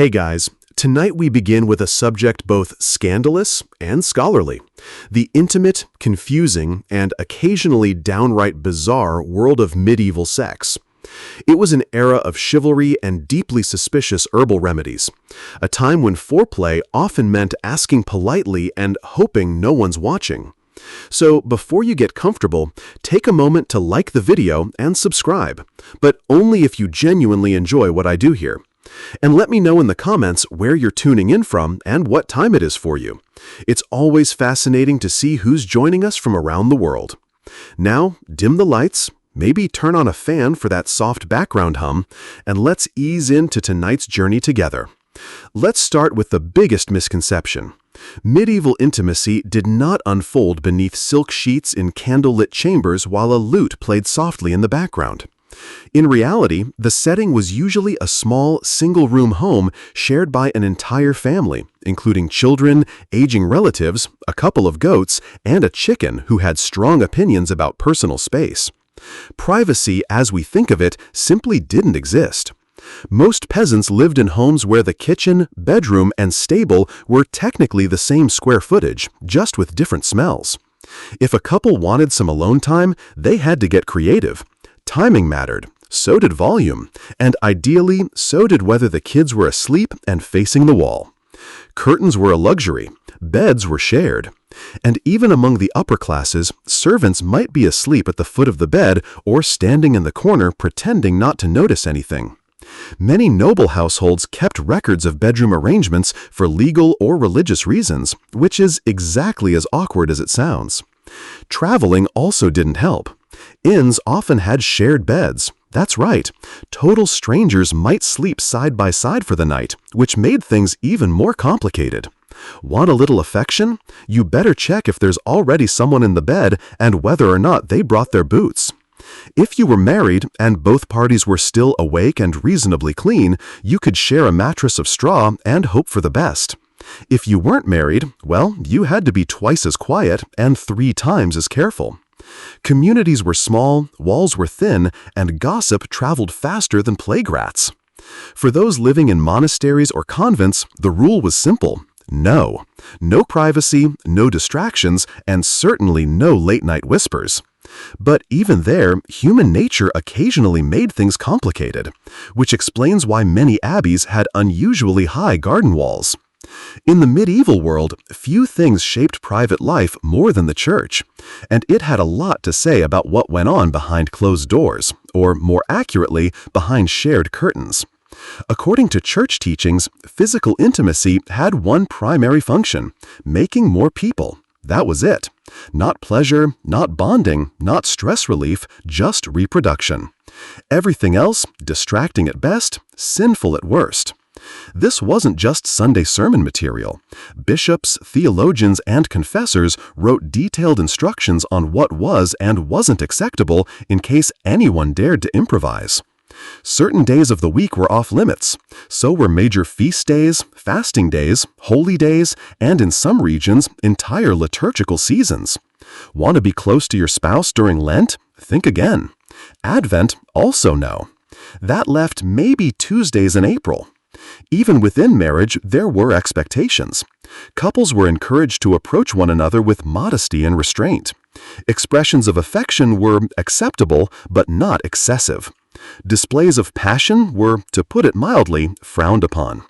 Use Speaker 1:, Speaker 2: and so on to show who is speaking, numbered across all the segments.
Speaker 1: Hey guys, tonight we begin with a subject both scandalous and scholarly: the intimate, confusing, and occasionally downright bizarre world of medieval sex. It was an era of chivalry and deeply suspicious herbal remedies, a time when foreplay often meant asking politely and hoping no one's watching. So before you get comfortable, take a moment to like the video and subscribe, but only if you genuinely enjoy what I do here. And let me know in the comments where you're tuning in from and what time it is for you. It's always fascinating to see who's joining us from around the world. Now, dim the lights, maybe turn on a fan for that soft background hum, and let's ease into tonight's journey together. Let's start with the biggest misconception. Medieval intimacy did not unfold beneath silk sheets in candlelit chambers while a lute played softly in the background. In reality, the setting was usually a small, single-room home shared by an entire family, including children, aging relatives, a couple of goats, and a chicken who had strong opinions about personal space. Privacy, as we think of it, simply didn't exist. Most peasants lived in homes where the kitchen, bedroom, and stable were technically the same square footage, just with different smells. If a couple wanted some alone time, they had to get creative. Timing mattered, so did volume, and ideally, so did whether the kids were asleep and facing the wall. Curtains were a luxury, beds were shared, and even among the upper classes, servants might be asleep at the foot of the bed or standing in the corner pretending not to notice anything. Many noble households kept records of bedroom arrangements for legal or religious reasons, which is exactly as awkward as it sounds. Traveling also didn't help. Inns often had shared beds. That's right, total strangers might sleep side by side for the night, which made things even more complicated. Want a little affection? You better check if there's already someone in the bed and whether or not they brought their boots. If you were married and both parties were still awake and reasonably clean, you could share a mattress of straw and hope for the best. If you weren't married, well, you had to be twice as quiet and 3 times as careful. Communities were small, walls were thin, and gossip traveled faster than plague rats. For those living in monasteries or convents, the rule was simple: no. No privacy, no distractions, and certainly no late-night whispers. But even there, human nature occasionally made things complicated, which explains why many abbeys had unusually high garden walls. In the medieval world, few things shaped private life more than the church, and it had a lot to say about what went on behind closed doors, or more accurately, behind shared curtains. According to church teachings, physical intimacy had one primary function: making more people. That was it. Not pleasure, not bonding, not stress relief, just reproduction. Everything else, distracting at best, sinful at worst. This wasn't just Sunday sermon material. Bishops, theologians, and confessors wrote detailed instructions on what was and wasn't acceptable in case anyone dared to improvise. Certain days of the week were off limits. So were major feast days, fasting days, holy days, and in some regions, entire liturgical seasons. Want to be close to your spouse during Lent? Think again. Advent? Also no. That left maybe Tuesdays in April. Even within marriage, there were expectations. Couples were encouraged to approach one another with modesty and restraint. Expressions of affection were acceptable, but not excessive. Displays of passion were, to put it mildly, frowned upon.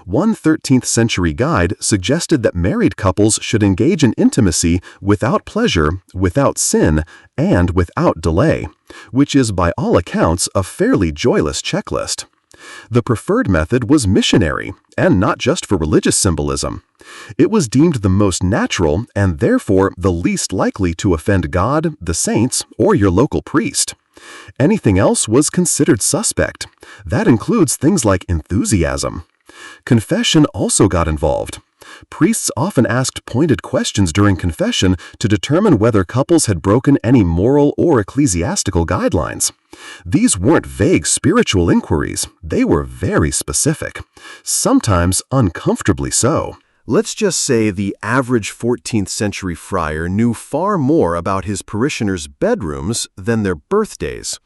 Speaker 1: One 13th century guide suggested that married couples should engage in intimacy without pleasure, without sin, and without delay, which is by all accounts a fairly joyless checklist. The preferred method was missionary, and not just for religious symbolism. It was deemed the most natural and therefore the least likely to offend God, the saints, or your local priest. Anything else was considered suspect. That includes things like enthusiasm. Confession also got involved. Priests often asked pointed questions during confession to determine whether couples had broken any moral or ecclesiastical guidelines. These weren't vague spiritual inquiries, they were very specific, sometimes uncomfortably so. Let's just say the average 14th century friar knew far more about his parishioners' bedrooms than their birthdays.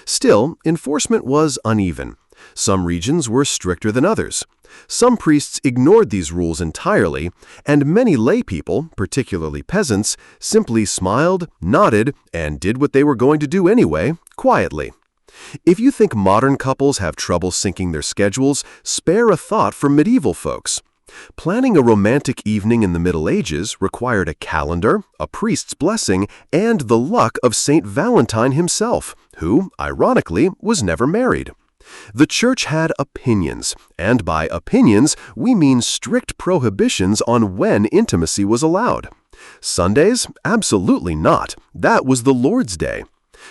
Speaker 1: Still, enforcement was uneven. Some regions were stricter than others. Some priests ignored these rules entirely, and many lay people, particularly peasants, simply smiled, nodded, and did what they were going to do anyway, quietly. If you think modern couples have trouble syncing their schedules, spare a thought for medieval folks. Planning a romantic evening in the Middle Ages required a calendar, a priest's blessing, and the luck of Saint Valentine himself, who, ironically, was never married. The Church had opinions, and by opinions, we mean strict prohibitions on when intimacy was allowed. Sundays? Absolutely not. That was the Lord's Day.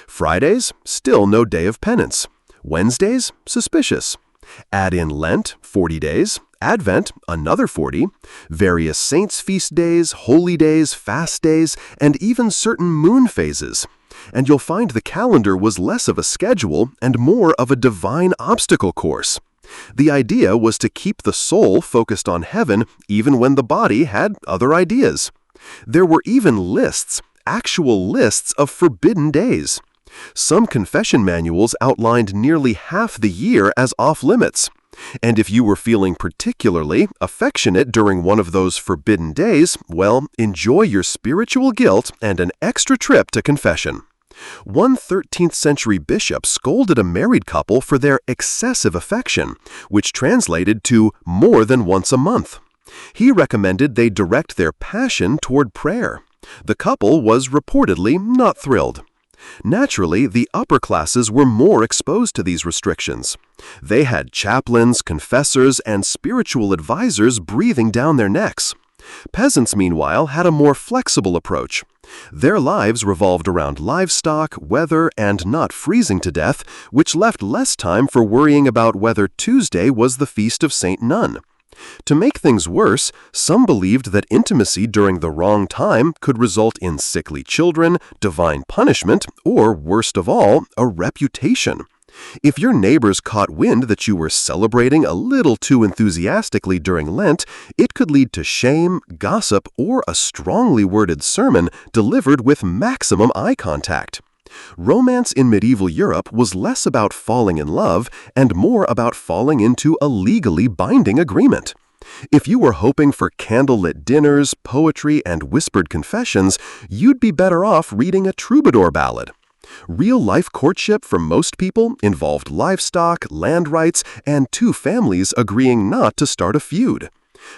Speaker 1: Fridays? Still no day of penance. Wednesdays? Suspicious. Add in Lent, 40 days, Advent, another 40, various saints' feast days, holy days, fast days, and even certain moon phases. And you'll find the calendar was less of a schedule and more of a divine obstacle course. The idea was to keep the soul focused on heaven even when the body had other ideas. There were even lists, actual lists of forbidden days. Some confession manuals outlined nearly half the year as off-limits. And if you were feeling particularly affectionate during one of those forbidden days, well, enjoy your spiritual guilt and an extra trip to confession. One 13th century bishop scolded a married couple for their excessive affection, which translated to more than once a month. He recommended they direct their passion toward prayer. The couple was reportedly not thrilled. Naturally, the upper classes were more exposed to these restrictions. They had chaplains, confessors, and spiritual advisors breathing down their necks. Peasants, meanwhile, had a more flexible approach. Their lives revolved around livestock, weather, and not freezing to death, which left less time for worrying about whether Tuesday was the feast of Saint Nun. To make things worse, some believed that intimacy during the wrong time could result in sickly children, divine punishment, or, worst of all, a reputation. If your neighbors caught wind that you were celebrating a little too enthusiastically during Lent, it could lead to shame, gossip, or a strongly worded sermon delivered with maximum eye contact. Romance in medieval Europe was less about falling in love and more about falling into a legally binding agreement. If you were hoping for candlelit dinners, poetry, and whispered confessions, you'd be better off reading a troubadour ballad. Real-life courtship for most people involved livestock, land rights, and two families agreeing not to start a feud.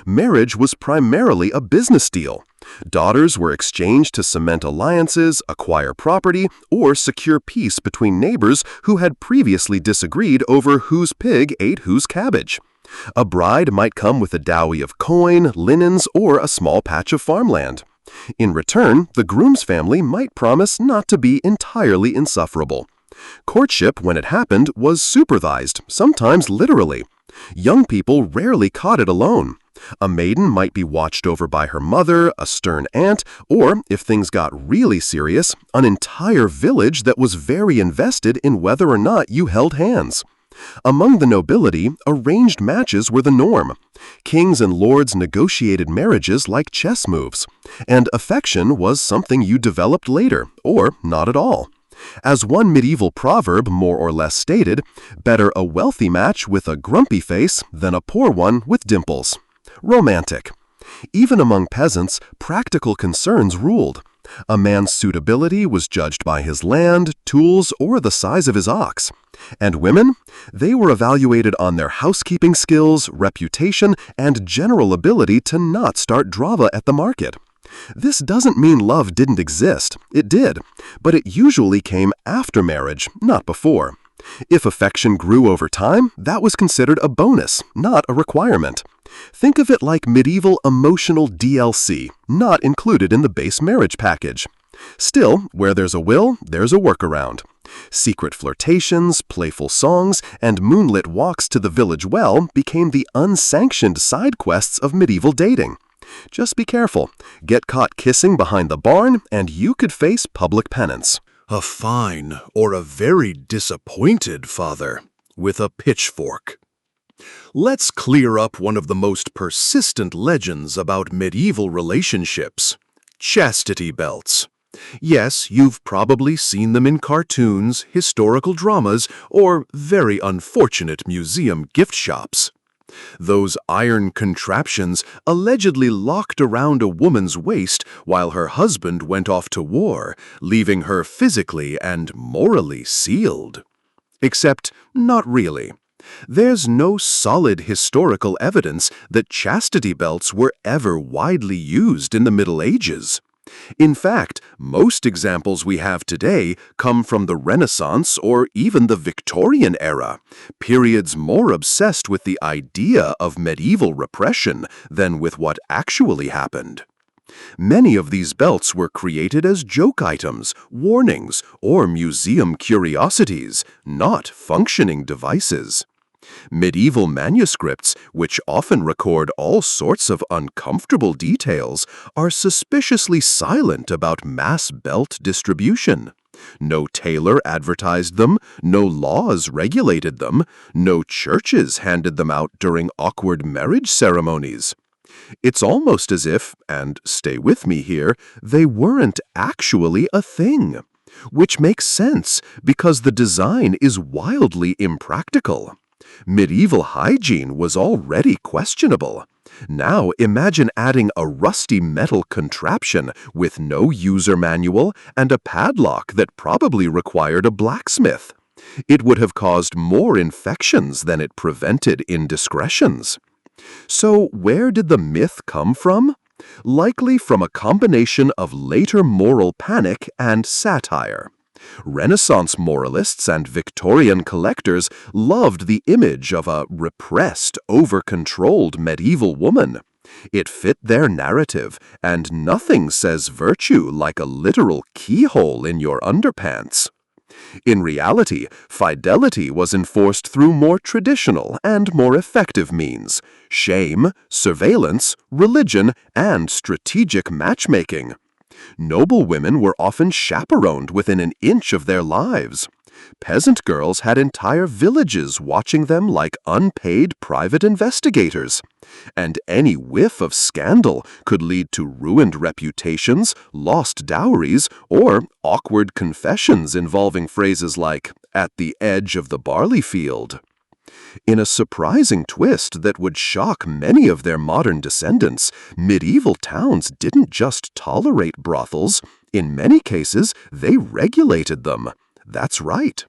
Speaker 1: Marriage was primarily a business deal. Daughters were exchanged to cement alliances, acquire property, or secure peace between neighbors who had previously disagreed over whose pig ate whose cabbage. A bride might come with a dowry of coin, linens, or a small patch of farmland. In return, the groom's family might promise not to be entirely insufferable. Courtship, when it happened, was supervised, sometimes literally. Young people rarely caught it alone. A maiden might be watched over by her mother, a stern aunt, or, if things got really serious, an entire village that was very invested in whether or not you held hands. Among the nobility, arranged matches were the norm. Kings and lords negotiated marriages like chess moves, and affection was something you developed later, or not at all. As one medieval proverb more or less stated, better a wealthy match with a grumpy face than a poor one with dimples. Romantic. Even among peasants, practical concerns ruled. A man's suitability was judged by his land, tools, or the size of his ox. And women? They were evaluated on their housekeeping skills, reputation, and general ability to not start drama at the market. This doesn't mean love didn't exist. It did. But it usually came after marriage, not before. If affection grew over time, that was considered a bonus, not a requirement. Think of it like medieval emotional DLC, not included in the base marriage package. Still, where there's a will, there's a workaround. Secret flirtations, playful songs, and moonlit walks to the village well became the unsanctioned side quests of medieval dating. Just be careful. Get caught kissing behind the barn, and you could face public penance.
Speaker 2: A fine or a very disappointed father with a pitchfork. Let's clear up one of the most persistent legends about medieval relationships: chastity belts. Yes, you've probably seen them in cartoons, historical dramas, or very unfortunate museum gift shops. Those iron contraptions allegedly locked around a woman's waist while her husband went off to war, leaving her physically and morally sealed. Except, not really. There's no solid historical evidence that chastity belts were ever widely used in the Middle Ages. In fact, most examples we have today come from the Renaissance or even the Victorian era, periods more obsessed with the idea of medieval repression than with what actually happened. Many of these belts were created as joke items, warnings, or museum curiosities, not functioning devices. Medieval manuscripts, which often record all sorts of uncomfortable details, are suspiciously silent about mass belt distribution. No tailor advertised them, no laws regulated them, no churches handed them out during awkward marriage ceremonies. It's almost as if, and stay with me here, they weren't actually a thing. Which makes sense, because the design is wildly impractical. Medieval hygiene was already questionable. Now imagine adding a rusty metal contraption with no user manual and a padlock that probably required a blacksmith. It would have caused more infections than it prevented indiscretions. So where did the myth come from? Likely from a combination of later moral panic and satire. Renaissance moralists and Victorian collectors loved the image of a repressed, over-controlled medieval woman. It fit their narrative, and nothing says virtue like a literal keyhole in your underpants. In reality, fidelity was enforced through more traditional and more effective means: shame, surveillance, religion, and strategic matchmaking. Noble women were often chaperoned within an inch of their lives. Peasant girls had entire villages watching them like unpaid private investigators. And any whiff of scandal could lead to ruined reputations, lost dowries, or awkward confessions involving phrases like, "at the edge of the barley field." In a surprising twist that would shock many of their modern descendants, medieval towns didn't just tolerate brothels. In many cases, they regulated them. That's right.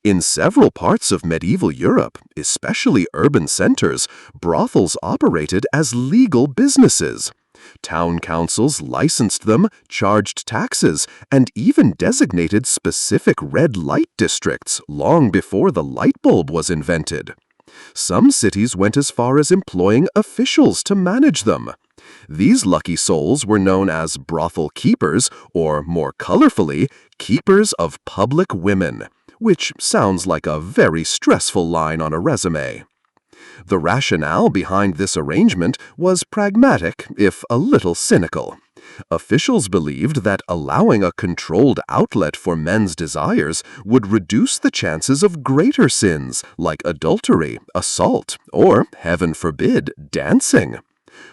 Speaker 2: In several parts of medieval Europe, especially urban centers, brothels operated as legal businesses. Town councils licensed them, charged taxes, and even designated specific red light districts long before the light bulb was invented. Some cities went as far as employing officials to manage them. These lucky souls were known as brothel keepers, or more colorfully, keepers of public women, which sounds like a very stressful line on a resume. The rationale behind this arrangement was pragmatic, if a little cynical. Officials believed that allowing a controlled outlet for men's desires would reduce the chances of greater sins like adultery, assault, or, heaven forbid, dancing.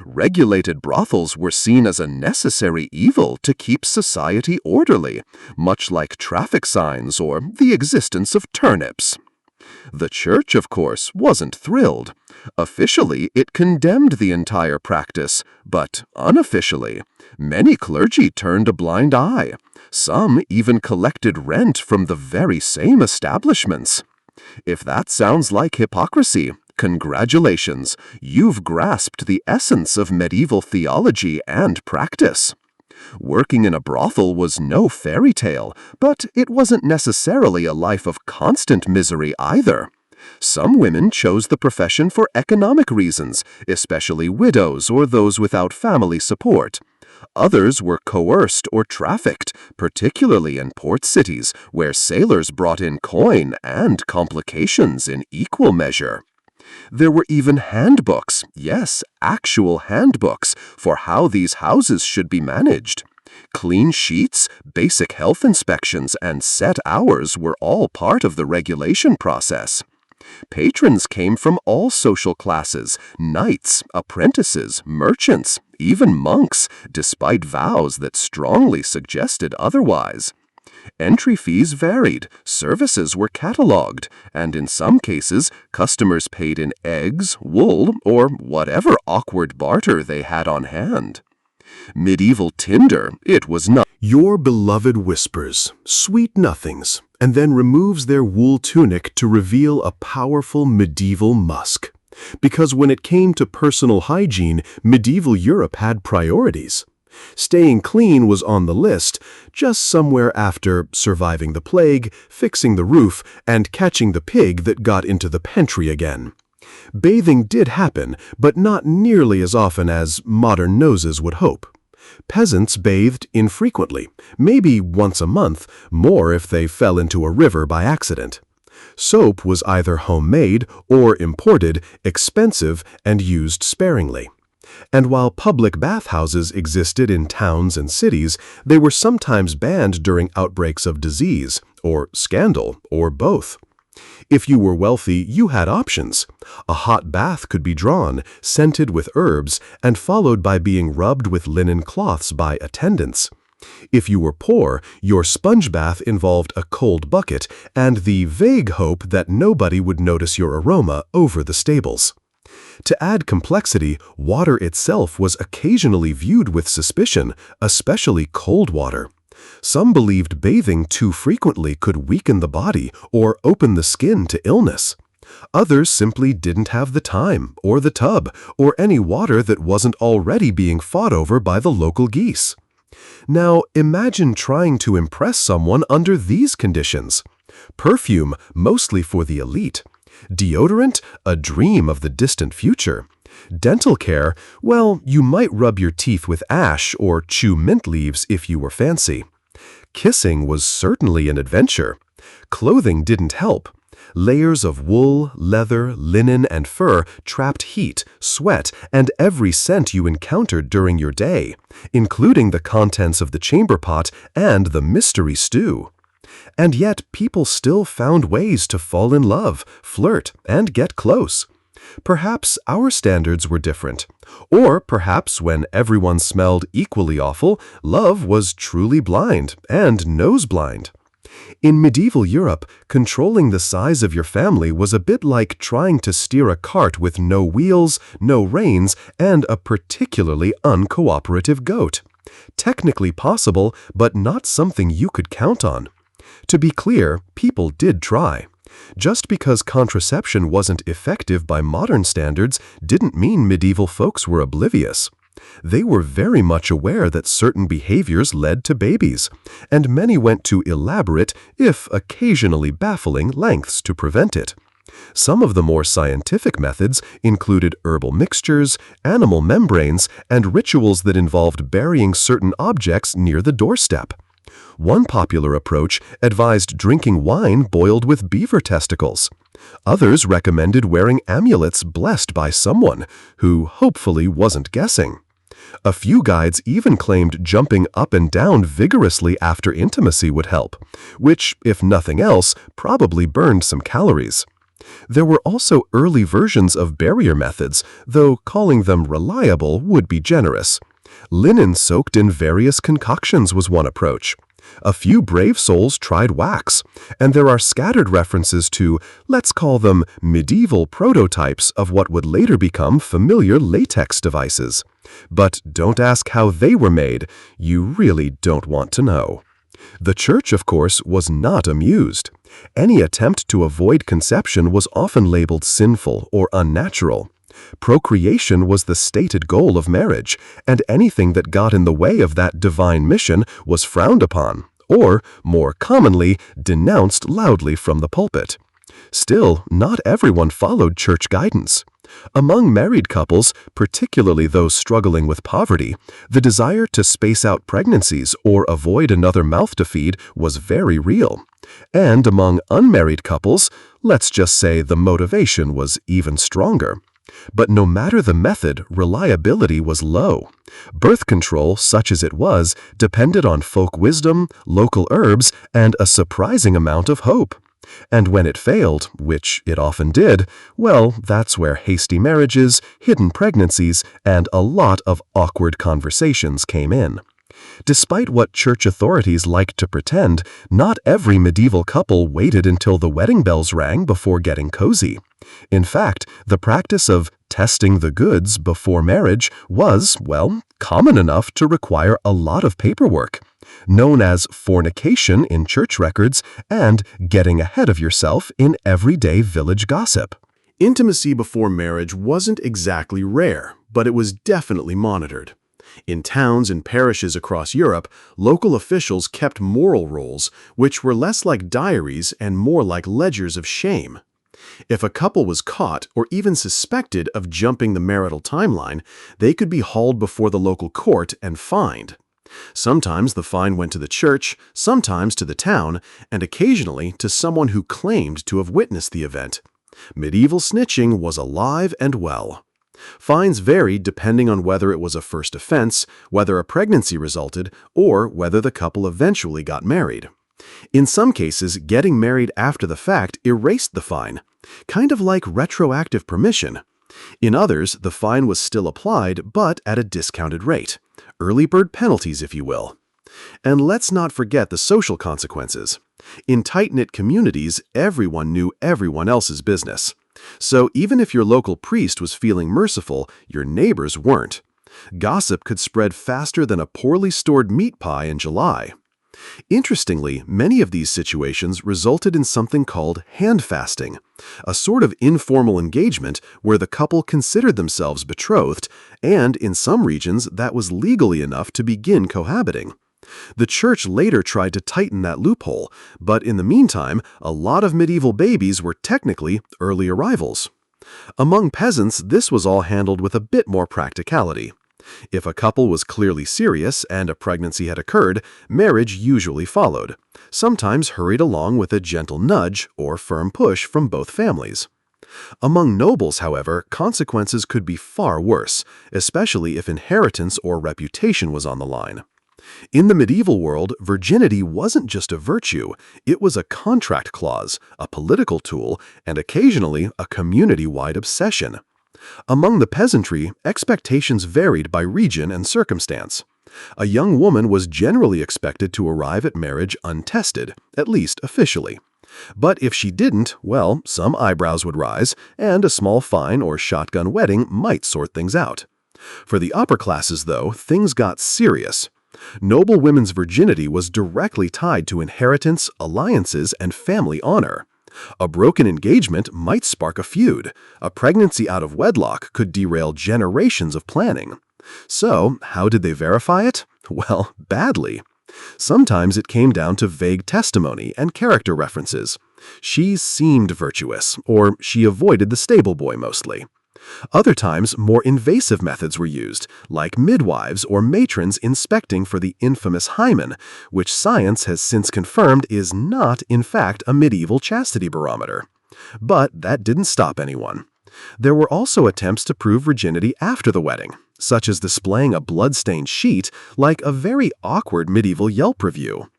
Speaker 2: Regulated brothels were seen as a necessary evil to keep society orderly, much like traffic signs or the existence of turnips. The church, of course, wasn't thrilled. Officially, it condemned the entire practice, but unofficially, many clergy turned a blind eye. Some even collected rent from the very same establishments. If that sounds like hypocrisy, congratulations, you've grasped the essence of medieval theology and practice. Working in a brothel was no fairy tale, but it wasn't necessarily a life of constant misery either. Some women chose the profession for economic reasons, especially widows or those without family support. Others were coerced or trafficked, particularly in port cities, where sailors brought in coin and complications in equal measure. There were even handbooks, yes, actual handbooks, for how these houses should be managed. Clean sheets, basic health inspections, and set hours were all part of the regulation process. Patrons came from all social classes: knights, apprentices, merchants, even monks, despite vows that strongly suggested otherwise. Entry fees varied, services were catalogued, and in some cases, customers paid in eggs, wool, or whatever awkward barter they had on hand. Medieval Tinder, it was not.
Speaker 1: Your beloved whispers, sweet nothings, and then removes their wool tunic to reveal a powerful medieval musk. Because when it came to personal hygiene, medieval Europe had priorities. Staying clean was on the list, just somewhere after surviving the plague, fixing the roof, and catching the pig that got into the pantry again. Bathing did happen, but not nearly as often as modern noses would hope. Peasants bathed infrequently, maybe once a month, more if they fell into a river by accident. Soap was either homemade or imported, expensive, and used sparingly. And while public bathhouses existed in towns and cities, they were sometimes banned during outbreaks of disease, or scandal, or both. If you were wealthy, you had options. A hot bath could be drawn, scented with herbs, and followed by being rubbed with linen cloths by attendants. If you were poor, your sponge bath involved a cold bucket and the vague hope that nobody would notice your aroma over the stables. To add complexity, water itself was occasionally viewed with suspicion, especially cold water. Some believed bathing too frequently could weaken the body or open the skin to illness. Others simply didn't have the time, or the tub, or any water that wasn't already being fought over by the local geese. Now, imagine trying to impress someone under these conditions. Perfume, mostly for the elite. Deodorant, a dream of the distant future. Dental care, well, you might rub your teeth with ash or chew mint leaves if you were fancy. Kissing was certainly an adventure. Clothing didn't help. Layers of wool, leather, linen, and fur trapped heat, sweat, and every scent you encountered during your day, including the contents of the chamber pot and the mystery stew. And yet people still found ways to fall in love, flirt, and get close. Perhaps our standards were different. Or perhaps when everyone smelled equally awful, love was truly blind and nose-blind. In medieval Europe, controlling the size of your family was a bit like trying to steer a cart with no wheels, no reins, and a particularly uncooperative goat. Technically possible, but not something you could count on. To be clear, people did try. Just because contraception wasn't effective by modern standards didn't mean medieval folks were oblivious. They were very much aware that certain behaviors led to babies, and many went to elaborate, if occasionally baffling, lengths to prevent it. Some of the more scientific methods included herbal mixtures, animal membranes, and rituals that involved burying certain objects near the doorstep. One popular approach advised drinking wine boiled with beaver testicles. Others recommended wearing amulets blessed by someone, who hopefully wasn't guessing. A few guides even claimed jumping up and down vigorously after intimacy would help, which, if nothing else, probably burned some calories. There were also early versions of barrier methods, though calling them reliable would be generous. Linen soaked in various concoctions was one approach. A few brave souls tried wax, and there are scattered references to, let's call them, medieval prototypes of what would later become familiar latex devices. But don't ask how they were made, you really don't want to know. The church, of course, was not amused. Any attempt to avoid conception was often labeled sinful or unnatural. Procreation was the stated goal of marriage, and anything that got in the way of that divine mission was frowned upon, or, more commonly, denounced loudly from the pulpit. Still, not everyone followed church guidance. Among married couples, particularly those struggling with poverty, the desire to space out pregnancies or avoid another mouth to feed was very real. And among unmarried couples, let's just say the motivation was even stronger. But no matter the method, reliability was low. Birth control, such as it was, depended on folk wisdom, local herbs, and a surprising amount of hope. And when it failed, which it often did, well, that's where hasty marriages, hidden pregnancies, and a lot of awkward conversations came in. Despite what church authorities liked to pretend, not every medieval couple waited until the wedding bells rang before getting cozy. In fact, the practice of testing the goods before marriage was, well, common enough to require a lot of paperwork, known as fornication in church records and getting ahead of yourself in everyday village gossip.
Speaker 2: Intimacy before marriage wasn't exactly rare, but it was definitely monitored. In towns and parishes across Europe, local officials kept moral rolls, which were less like diaries and more like ledgers of shame. If a couple was caught or even suspected of jumping the marital timeline, they could be hauled before the local court and fined. Sometimes the fine went to the church, sometimes to the town, and occasionally to someone who claimed to have witnessed the event. Medieval snitching was alive and well. Fines varied depending on whether it was a first offense, whether a pregnancy resulted, or whether the couple eventually got married. In some cases, getting married after the fact erased the fine, kind of like retroactive permission. In others, the fine was still applied, but at a discounted rate. Early bird penalties, if you will. And let's not forget the social consequences. In tight-knit communities, everyone knew everyone else's business. So even if your local priest was feeling merciful, your neighbors weren't. Gossip could spread faster than a poorly stored meat pie in July. Interestingly, many of these situations resulted in something called handfasting, a sort of informal engagement where the couple considered themselves betrothed, and in some regions that was legally enough to begin cohabiting. The church later tried to tighten that loophole, but in the meantime, a lot of medieval babies were technically early arrivals. Among peasants, this was all handled with a bit more practicality. If a couple was clearly serious and a pregnancy had occurred, marriage usually followed, sometimes hurried along with a gentle nudge or firm push from both families. Among nobles, however, consequences could be far worse, especially if inheritance or reputation was on the line. In the medieval world, virginity wasn't just a virtue, it was a contract clause, a political tool, and occasionally a community-wide obsession. Among the peasantry, expectations varied by region and circumstance. A young woman was generally expected to arrive at marriage untested, at least officially. But if she didn't, well, some eyebrows would rise, and a small fine or shotgun wedding might sort things out. For the upper classes, though, things got serious. Noble women's virginity was directly tied to inheritance, alliances, and family honor. A broken engagement might spark a feud. A pregnancy out of wedlock could derail generations of planning. So, how did they verify it? Well, badly. Sometimes it came down to vague testimony and character references. She seemed virtuous, or she avoided the stable boy mostly. Other times, more invasive methods were used, like midwives or matrons inspecting for the infamous hymen, which science has since confirmed is not, in fact, a medieval chastity barometer. But that didn't stop anyone. There were also attempts to prove virginity after the wedding, such as displaying a blood-stained sheet, like a very awkward medieval Yelp review.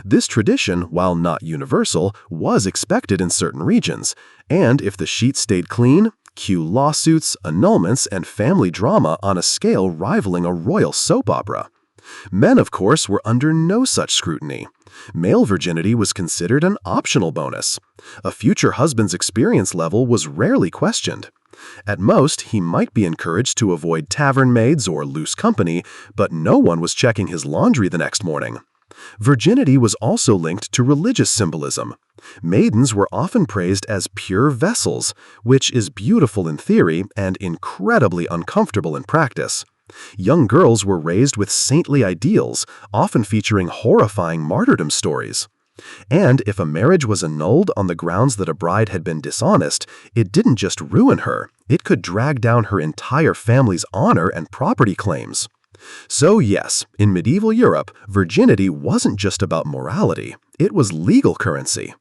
Speaker 2: This tradition, while not universal, was expected in certain regions, and if the sheet stayed clean, cue lawsuits, annulments, and family drama on a scale rivaling a royal soap opera. Men, of course, were under no such scrutiny. Male virginity was considered an optional bonus. A future husband's experience level was rarely questioned. At most, he might be encouraged to avoid tavern maids or loose company, but no one was checking his laundry the next morning. Virginity was also linked to religious symbolism. Maidens were often praised as pure vessels, which is beautiful in theory and incredibly uncomfortable in practice. Young girls were raised with saintly ideals, often featuring horrifying martyrdom stories. And if a marriage was annulled on the grounds that a bride had been dishonest, it didn't just ruin her, it could drag down her entire family's honor and property claims. So yes, in medieval Europe, virginity wasn't just about morality, it was legal currency.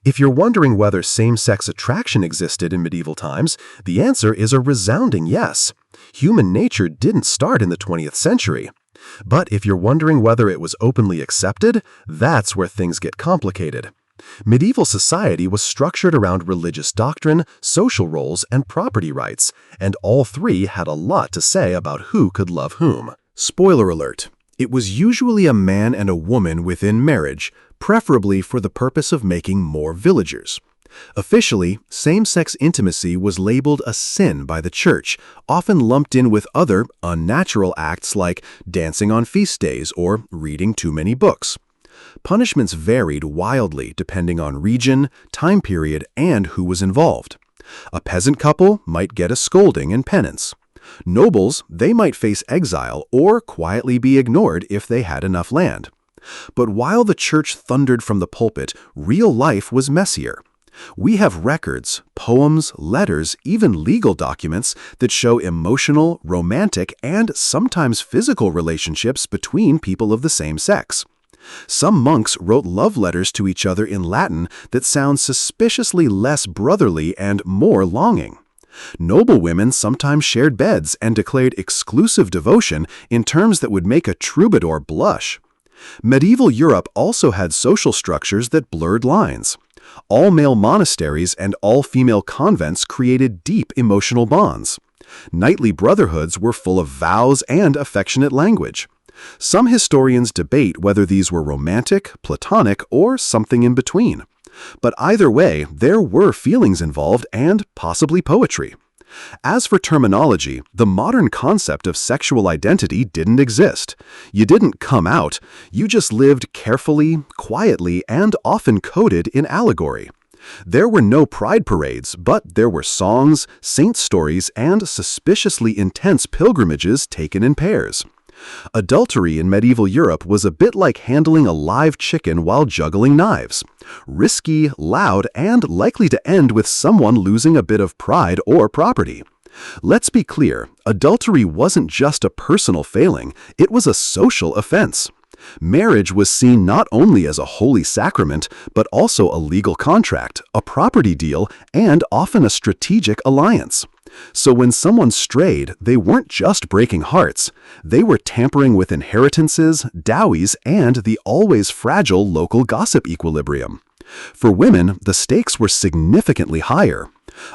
Speaker 2: If you're wondering whether same-sex attraction existed in medieval times, the answer is a resounding yes. Human nature didn't start in the 20th century. But if you're wondering whether it was openly accepted, that's where things get complicated. Medieval society was structured around religious doctrine, social roles, and property rights, and all three had a lot to say about who could love whom.
Speaker 1: Spoiler alert. It was usually a man and a woman within marriage, preferably for the purpose of making more villagers. Officially, same-sex intimacy was labeled a sin by the church, often lumped in with other unnatural acts like dancing on feast days or reading too many books. Punishments varied wildly depending on region, time period, and who was involved. A peasant couple might get a scolding and penance. Nobles, they might face exile or quietly be ignored if they had enough land. But while the church thundered from the pulpit, real life was messier. We have records, poems, letters, even legal documents that show emotional, romantic, and sometimes physical relationships between people of the same sex. Some monks wrote love letters to each other in Latin that sound suspiciously less brotherly and more longing. Noble women sometimes shared beds and declared exclusive devotion in terms that would make a troubadour blush. Medieval Europe also had social structures that blurred lines. All-male monasteries and all-female convents created deep emotional bonds. Knightly brotherhoods were full of vows and affectionate language. Some historians debate whether these were romantic, platonic, or something in between. But either way, there were feelings involved and possibly poetry. As for terminology, the modern concept of sexual identity didn't exist. You didn't come out, you just lived carefully, quietly, and often coded in allegory. There were no pride parades, but there were songs, saint stories, and suspiciously intense pilgrimages taken in pairs. Adultery in medieval Europe was a bit like handling a live chicken while juggling knives. Risky, loud, and likely to end with someone losing a bit of pride or property. Let's be clear, adultery wasn't just a personal failing, it was a social offense. Marriage was seen not only as a holy sacrament, but also a legal contract, a property deal, and often a strategic alliance. So when someone strayed, they weren't just breaking hearts. They were tampering with inheritances, dowies, and the always fragile local gossip equilibrium. For women, the stakes were significantly higher.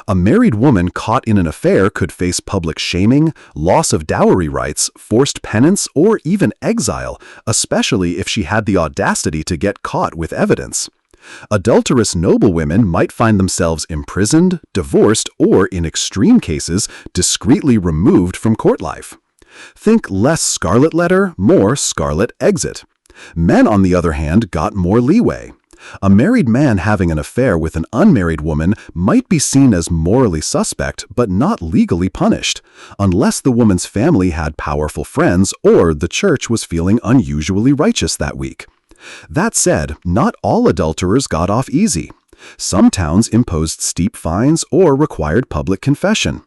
Speaker 1: A married woman caught in an affair could face public shaming, loss of dowry rights, forced penance, or even exile, especially if she had the audacity to get caught with evidence. Adulterous noblewomen might find themselves imprisoned, divorced, or, in extreme cases, discreetly removed from court life. Think less scarlet letter, more scarlet exit. Men, on the other hand, got more leeway. A married man having an affair with an unmarried woman might be seen as morally suspect but not legally punished, unless the woman's family had powerful friends or the church was feeling unusually righteous that week. That said, not all adulterers got off easy. Some towns imposed steep fines or required public confession.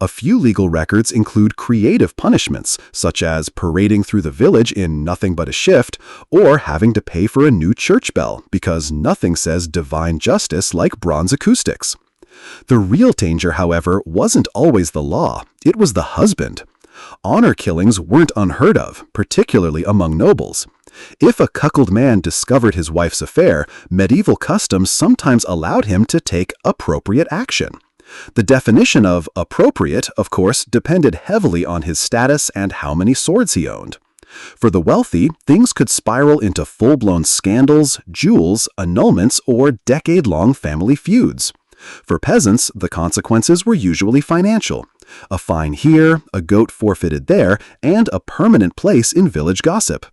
Speaker 1: A few legal records include creative punishments, such as parading through the village in nothing but a shift, or having to pay for a new church bell, because nothing says divine justice like bronze acoustics. The real danger, however, wasn't always the law, it was the husband. Honor killings weren't unheard of, particularly among nobles. If a cuckold man discovered his wife's affair, medieval customs sometimes allowed him to take appropriate action. The definition of appropriate, of course, depended heavily on his status and how many swords he owned. For the wealthy, things could spiral into full-blown scandals, duels, annulments, or decade-long family feuds. For peasants, the consequences were usually financial. A fine here, a goat forfeited there, and a permanent place in village gossip.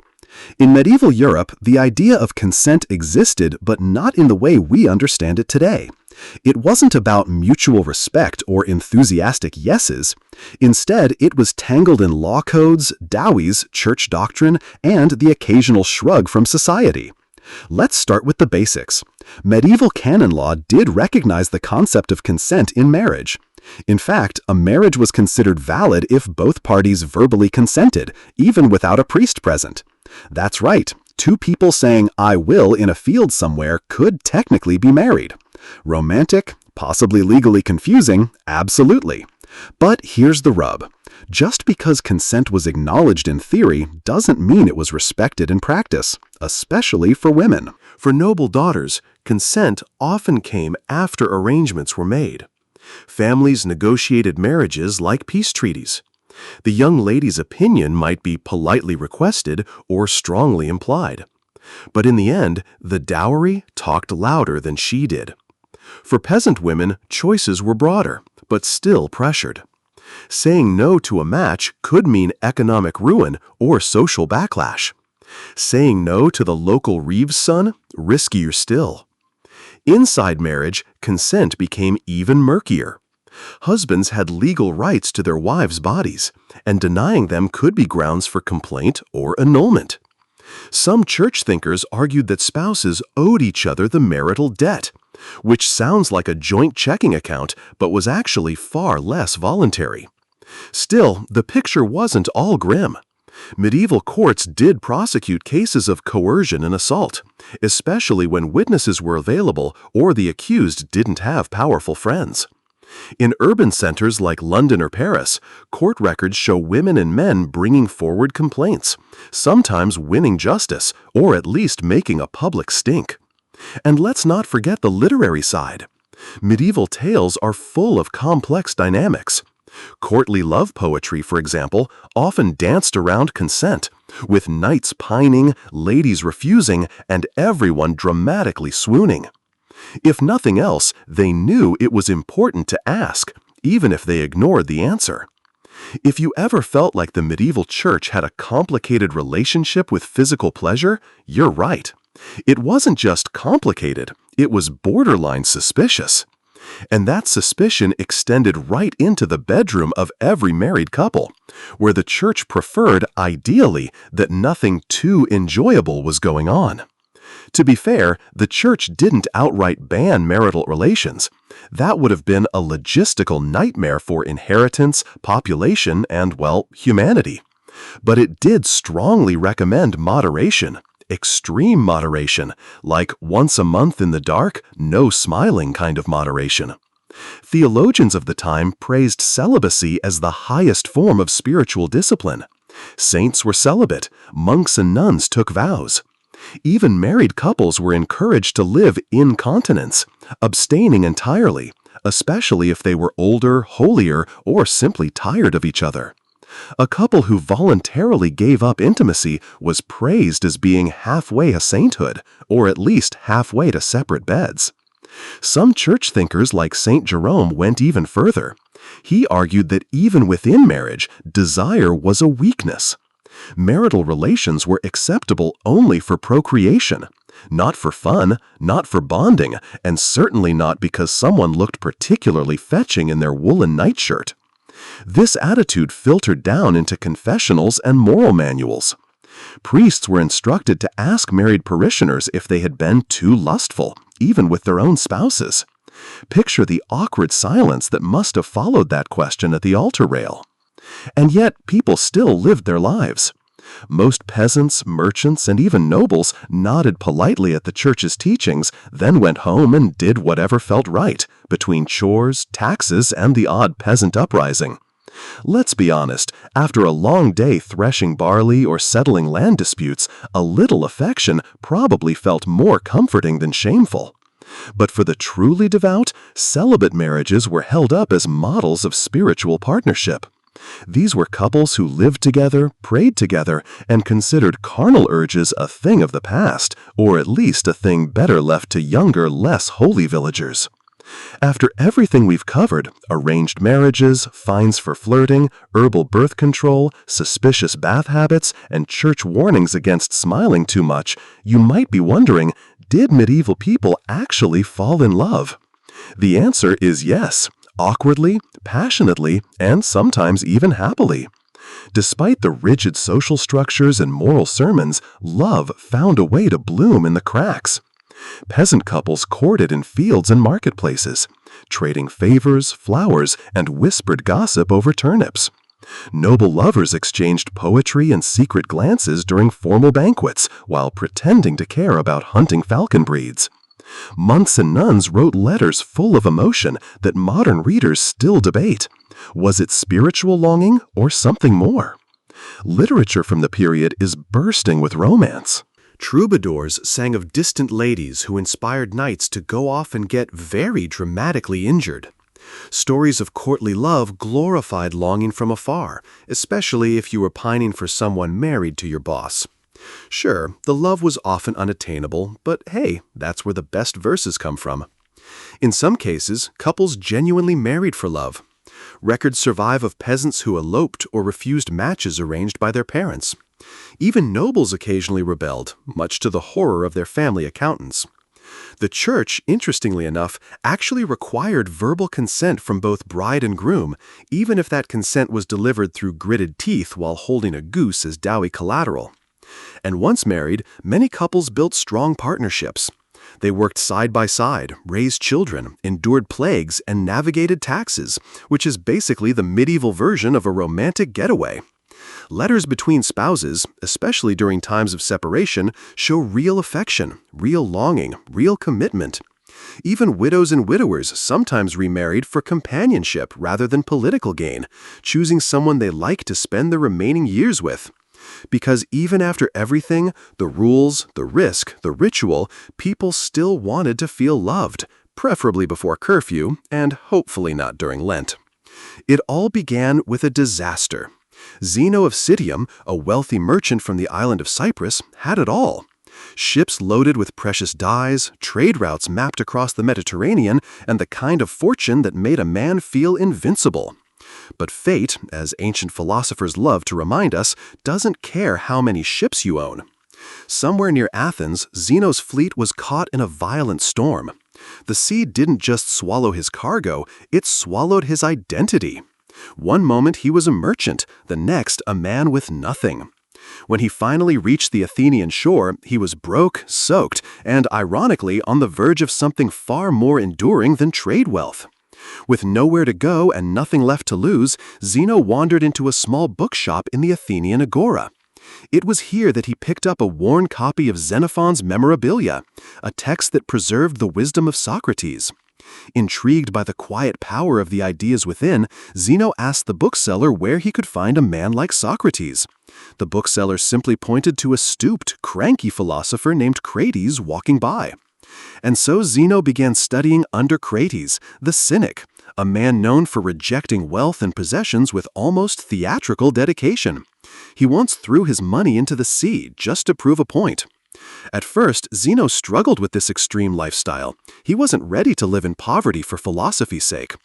Speaker 1: In medieval Europe, the idea of consent existed, but not in the way we understand it today. It wasn't about mutual respect or enthusiastic yeses. Instead, it was tangled in law codes, dowies, church doctrine, and the occasional shrug from society. Let's start with the basics. Medieval canon law did recognize the concept of consent in marriage. In fact, a marriage was considered valid if both parties verbally consented, even without a priest present. That's right, two people saying "I will" in a field somewhere could technically be married. Romantic, possibly legally confusing, absolutely. But here's the rub. Just because consent was acknowledged in theory doesn't mean it was respected in practice, especially for women.
Speaker 2: For noble daughters, consent often came after arrangements were made. Families negotiated marriages like peace treaties.
Speaker 1: The young lady's opinion might be politely requested or strongly implied. But in the end, the dowry talked louder than she did. For peasant women, choices were broader, but still pressured. Saying no to a match could mean economic ruin or social backlash. Saying no to the local Reeves' son, riskier still. Inside marriage, consent became even murkier. Husbands had legal rights to their wives' bodies, and denying them could be grounds for complaint or annulment. Some church thinkers argued that spouses owed each other the marital debt, which sounds like a joint checking account but was actually far less voluntary. Still, the picture wasn't all grim. Medieval courts did prosecute cases of coercion and assault, especially when witnesses were available or the accused didn't have powerful friends. In urban centers like London or Paris, court records show women and men bringing forward complaints, sometimes winning justice, or at least making a public stink. And let's not forget the literary side. Medieval tales are full of complex dynamics. Courtly love poetry, for example, often danced around consent, with knights pining, ladies refusing, and everyone dramatically swooning. If nothing else, they knew it was important to ask, even if they ignored the answer. If you ever felt like the medieval church had a complicated relationship with physical pleasure, you're right. It wasn't just complicated, it was borderline suspicious. And that suspicion extended right into the bedroom of every married couple, where the church preferred, ideally, that nothing too enjoyable was going on. To be fair, the church didn't outright ban marital relations. That would have been a logistical nightmare for inheritance, population, and, well, humanity. But it did strongly recommend moderation, extreme moderation, like once a month in the dark, no smiling kind of moderation. Theologians of the time praised celibacy as the highest form of spiritual discipline. Saints were celibate, monks and nuns took vows. Even married couples were encouraged to live in continence, abstaining entirely, especially if they were older, holier, or simply tired of each other. A couple who voluntarily gave up intimacy was praised as being halfway to sainthood, or at least halfway to separate beds. Some church thinkers like St. Jerome went even further. He argued that even within marriage, desire was a weakness. Marital relations were acceptable only for procreation, not for fun, not for bonding, and certainly not because someone looked particularly fetching in their woolen nightshirt. This attitude filtered down into confessionals and moral manuals. Priests were instructed to ask married parishioners if they had been too lustful, even with their own spouses. Picture the awkward silence that must have followed that question at the altar rail. And yet, people still lived their lives. Most peasants, merchants, and even nobles nodded politely at the church's teachings, then went home and did whatever felt right, between chores, taxes, and the odd peasant uprising. Let's be honest, after a long day threshing barley or settling land disputes, a little affection probably felt more comforting than shameful. But for the truly devout, celibate marriages were held up as models of spiritual partnership. These were couples who lived together, prayed together, and considered carnal urges a thing of the past, or at least a thing better left to younger, less holy villagers. After everything we've covered, arranged marriages, fines for flirting, herbal birth control, suspicious bath habits, and church warnings against smiling too much, you might be wondering, did medieval people actually fall in love? The answer is yes. Awkwardly, passionately, and sometimes even happily. Despite the rigid social structures and moral sermons, love found a way to bloom in the cracks. Peasant couples courted in fields and marketplaces, trading favors, flowers, and whispered gossip over turnips. Noble lovers exchanged poetry and secret glances during formal banquets while pretending to care about hunting falcon breeds. Monks and nuns wrote letters full of emotion that modern readers still debate. Was it spiritual longing or something more? Literature from the period is bursting with romance. Troubadours sang of distant ladies who inspired knights to go off and get very dramatically injured. Stories of courtly love glorified longing from afar, especially if you were pining for someone married to your boss. Sure, the love was often unattainable, but hey, that's where the best verses come from. In some cases, couples genuinely married for love. Records survive of peasants who eloped or refused matches arranged by their parents. Even nobles occasionally rebelled, much to the horror of their family accountants. The church, interestingly enough, actually required verbal consent from both bride and groom, even if that consent was delivered through gritted teeth while holding a goose as dowry collateral. And once married, many couples built strong partnerships. They worked side by side, raised children, endured plagues, and navigated taxes, which is basically the medieval version of a romantic getaway. Letters between spouses, especially during times of separation, show real affection, real longing, real commitment. Even widows and widowers sometimes remarried for companionship rather than political gain, choosing someone they like to spend the remaining years with. Because even after everything, the rules, the risk, the ritual, people still wanted to feel loved, preferably before curfew, and hopefully not during Lent. It all began with a disaster. Zeno of Citium, a wealthy merchant from the island of Cyprus, had it all. Ships loaded with precious dyes, trade routes mapped across the Mediterranean, and the kind of fortune that made a man feel invincible. But fate, as ancient philosophers love to remind us, doesn't care how many ships you own. Somewhere near Athens, Zeno's fleet was caught in a violent storm. The sea didn't just swallow his cargo, it swallowed his identity. One moment he was a merchant, the next a man with nothing. When he finally reached the Athenian shore, he was broke, soaked, and ironically on the verge of something far more enduring than trade wealth. With nowhere to go and nothing left to lose, Zeno wandered into a small bookshop in the Athenian agora. It was here that he picked up a worn copy of Xenophon's Memorabilia, a text that preserved the wisdom of Socrates. Intrigued by the quiet power of the ideas within, Zeno asked the bookseller where he could find a man like Socrates. The bookseller simply pointed to a stooped, cranky philosopher named Crates walking by. And so Zeno began studying under Crates, the cynic, a man known for rejecting wealth and possessions with almost theatrical dedication. He once threw his money into the sea just to prove a point. At first, Zeno struggled with this extreme lifestyle. He wasn't ready to live in poverty for philosophy's sake.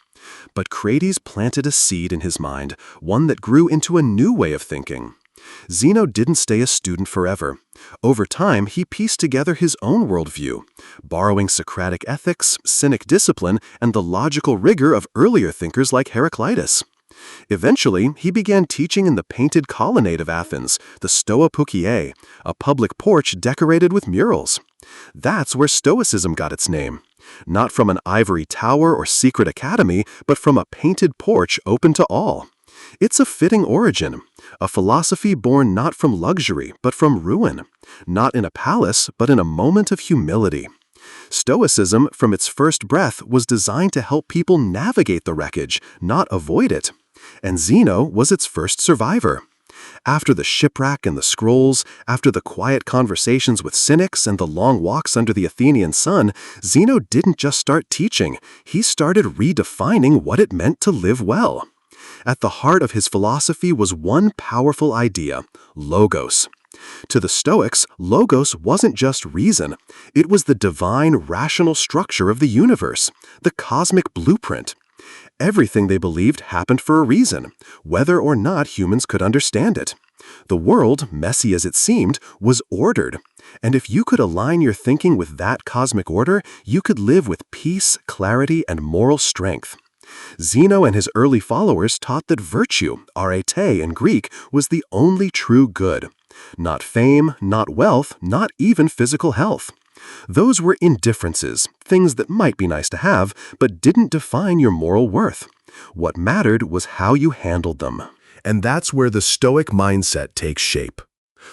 Speaker 1: But Crates planted a seed in his mind, one that grew into a new way of thinking. Zeno didn't stay a student forever. Over time, he pieced together his own worldview, borrowing Socratic ethics, cynic discipline, and the logical rigor of earlier thinkers like Heraclitus. Eventually, he began teaching in the painted colonnade of Athens, the Stoa Pukiae, a public porch decorated with murals. That's where Stoicism got its name. Not from an ivory tower or secret academy, but from a painted porch open to all. It's a fitting origin, a philosophy born not from luxury, but from ruin, not in a palace, but in a moment of humility. Stoicism, from its first breath, was designed to help people navigate the wreckage, not avoid it. And Zeno was its first survivor. After the shipwreck and the scrolls, after the quiet conversations with cynics and the long walks under the Athenian sun, Zeno didn't just start teaching, he started redefining what it meant to live well. At the heart of his philosophy was one powerful idea, logos. To the Stoics, logos wasn't just reason. It was the divine, rational structure of the universe, the cosmic blueprint. Everything they believed happened for a reason, whether or not humans could understand it. The world, messy as it seemed, was ordered. And if you could align your thinking with that cosmic order, you could live with peace, clarity, and moral strength. Zeno and his early followers taught that virtue, arete in Greek, was the only true good. Not fame, not wealth, not even physical health. Those were indifferences, things that might be nice to have, but didn't define your moral worth. What mattered was how you handled them.
Speaker 2: And that's where the Stoic mindset takes shape.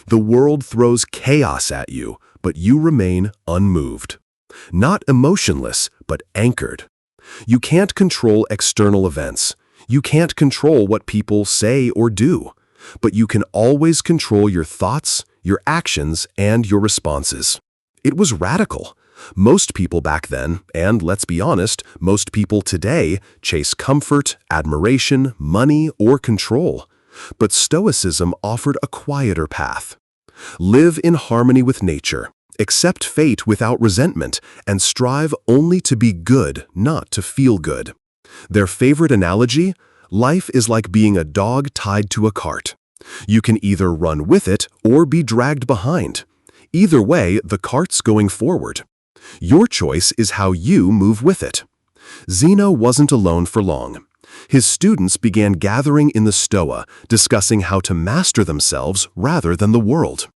Speaker 2: The world throws chaos at you, but you remain unmoved. Not emotionless, but anchored. You can't control external events. You can't control what people say or do. But you can always control your thoughts, your actions, and your responses. It was radical,
Speaker 1: Most people back then, and let's be honest, most people today, chase comfort, admiration, money, or control. But Stoicism offered a quieter path. Live in harmony with nature, accept fate without resentment, and strive only to be good, not to feel good. Their favorite analogy? Life is like being a dog tied to a cart. You can either run with it or be dragged behind. Either way, the cart's going forward. Your choice is how you move with it. Zeno wasn't alone for long. His students began gathering in the Stoa, discussing how to master themselves rather than the world.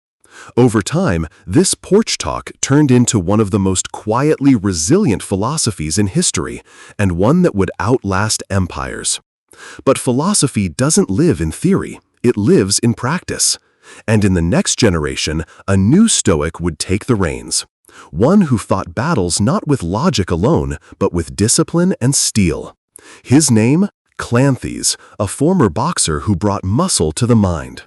Speaker 1: Over time, this porch talk turned into one of the most quietly resilient philosophies in history, and one that would outlast empires. But philosophy doesn't live in theory, it lives in practice. And in the next generation, a new Stoic would take the reins. One who fought battles not with logic alone, but with discipline and steel. His name? Cleanthes, a former boxer who brought muscle to the mind.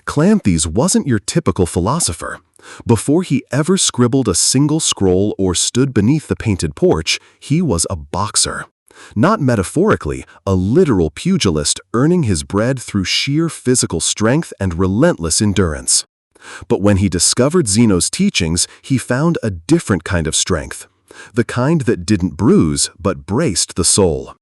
Speaker 1: Cleanthes wasn't your typical philosopher. Before he ever scribbled a single scroll or stood beneath the painted porch, he was a boxer. Not metaphorically, a literal pugilist earning his bread through sheer physical strength and relentless endurance. But when he discovered Zeno's teachings, he found a different kind of strength. The kind that didn't bruise, but braced the soul.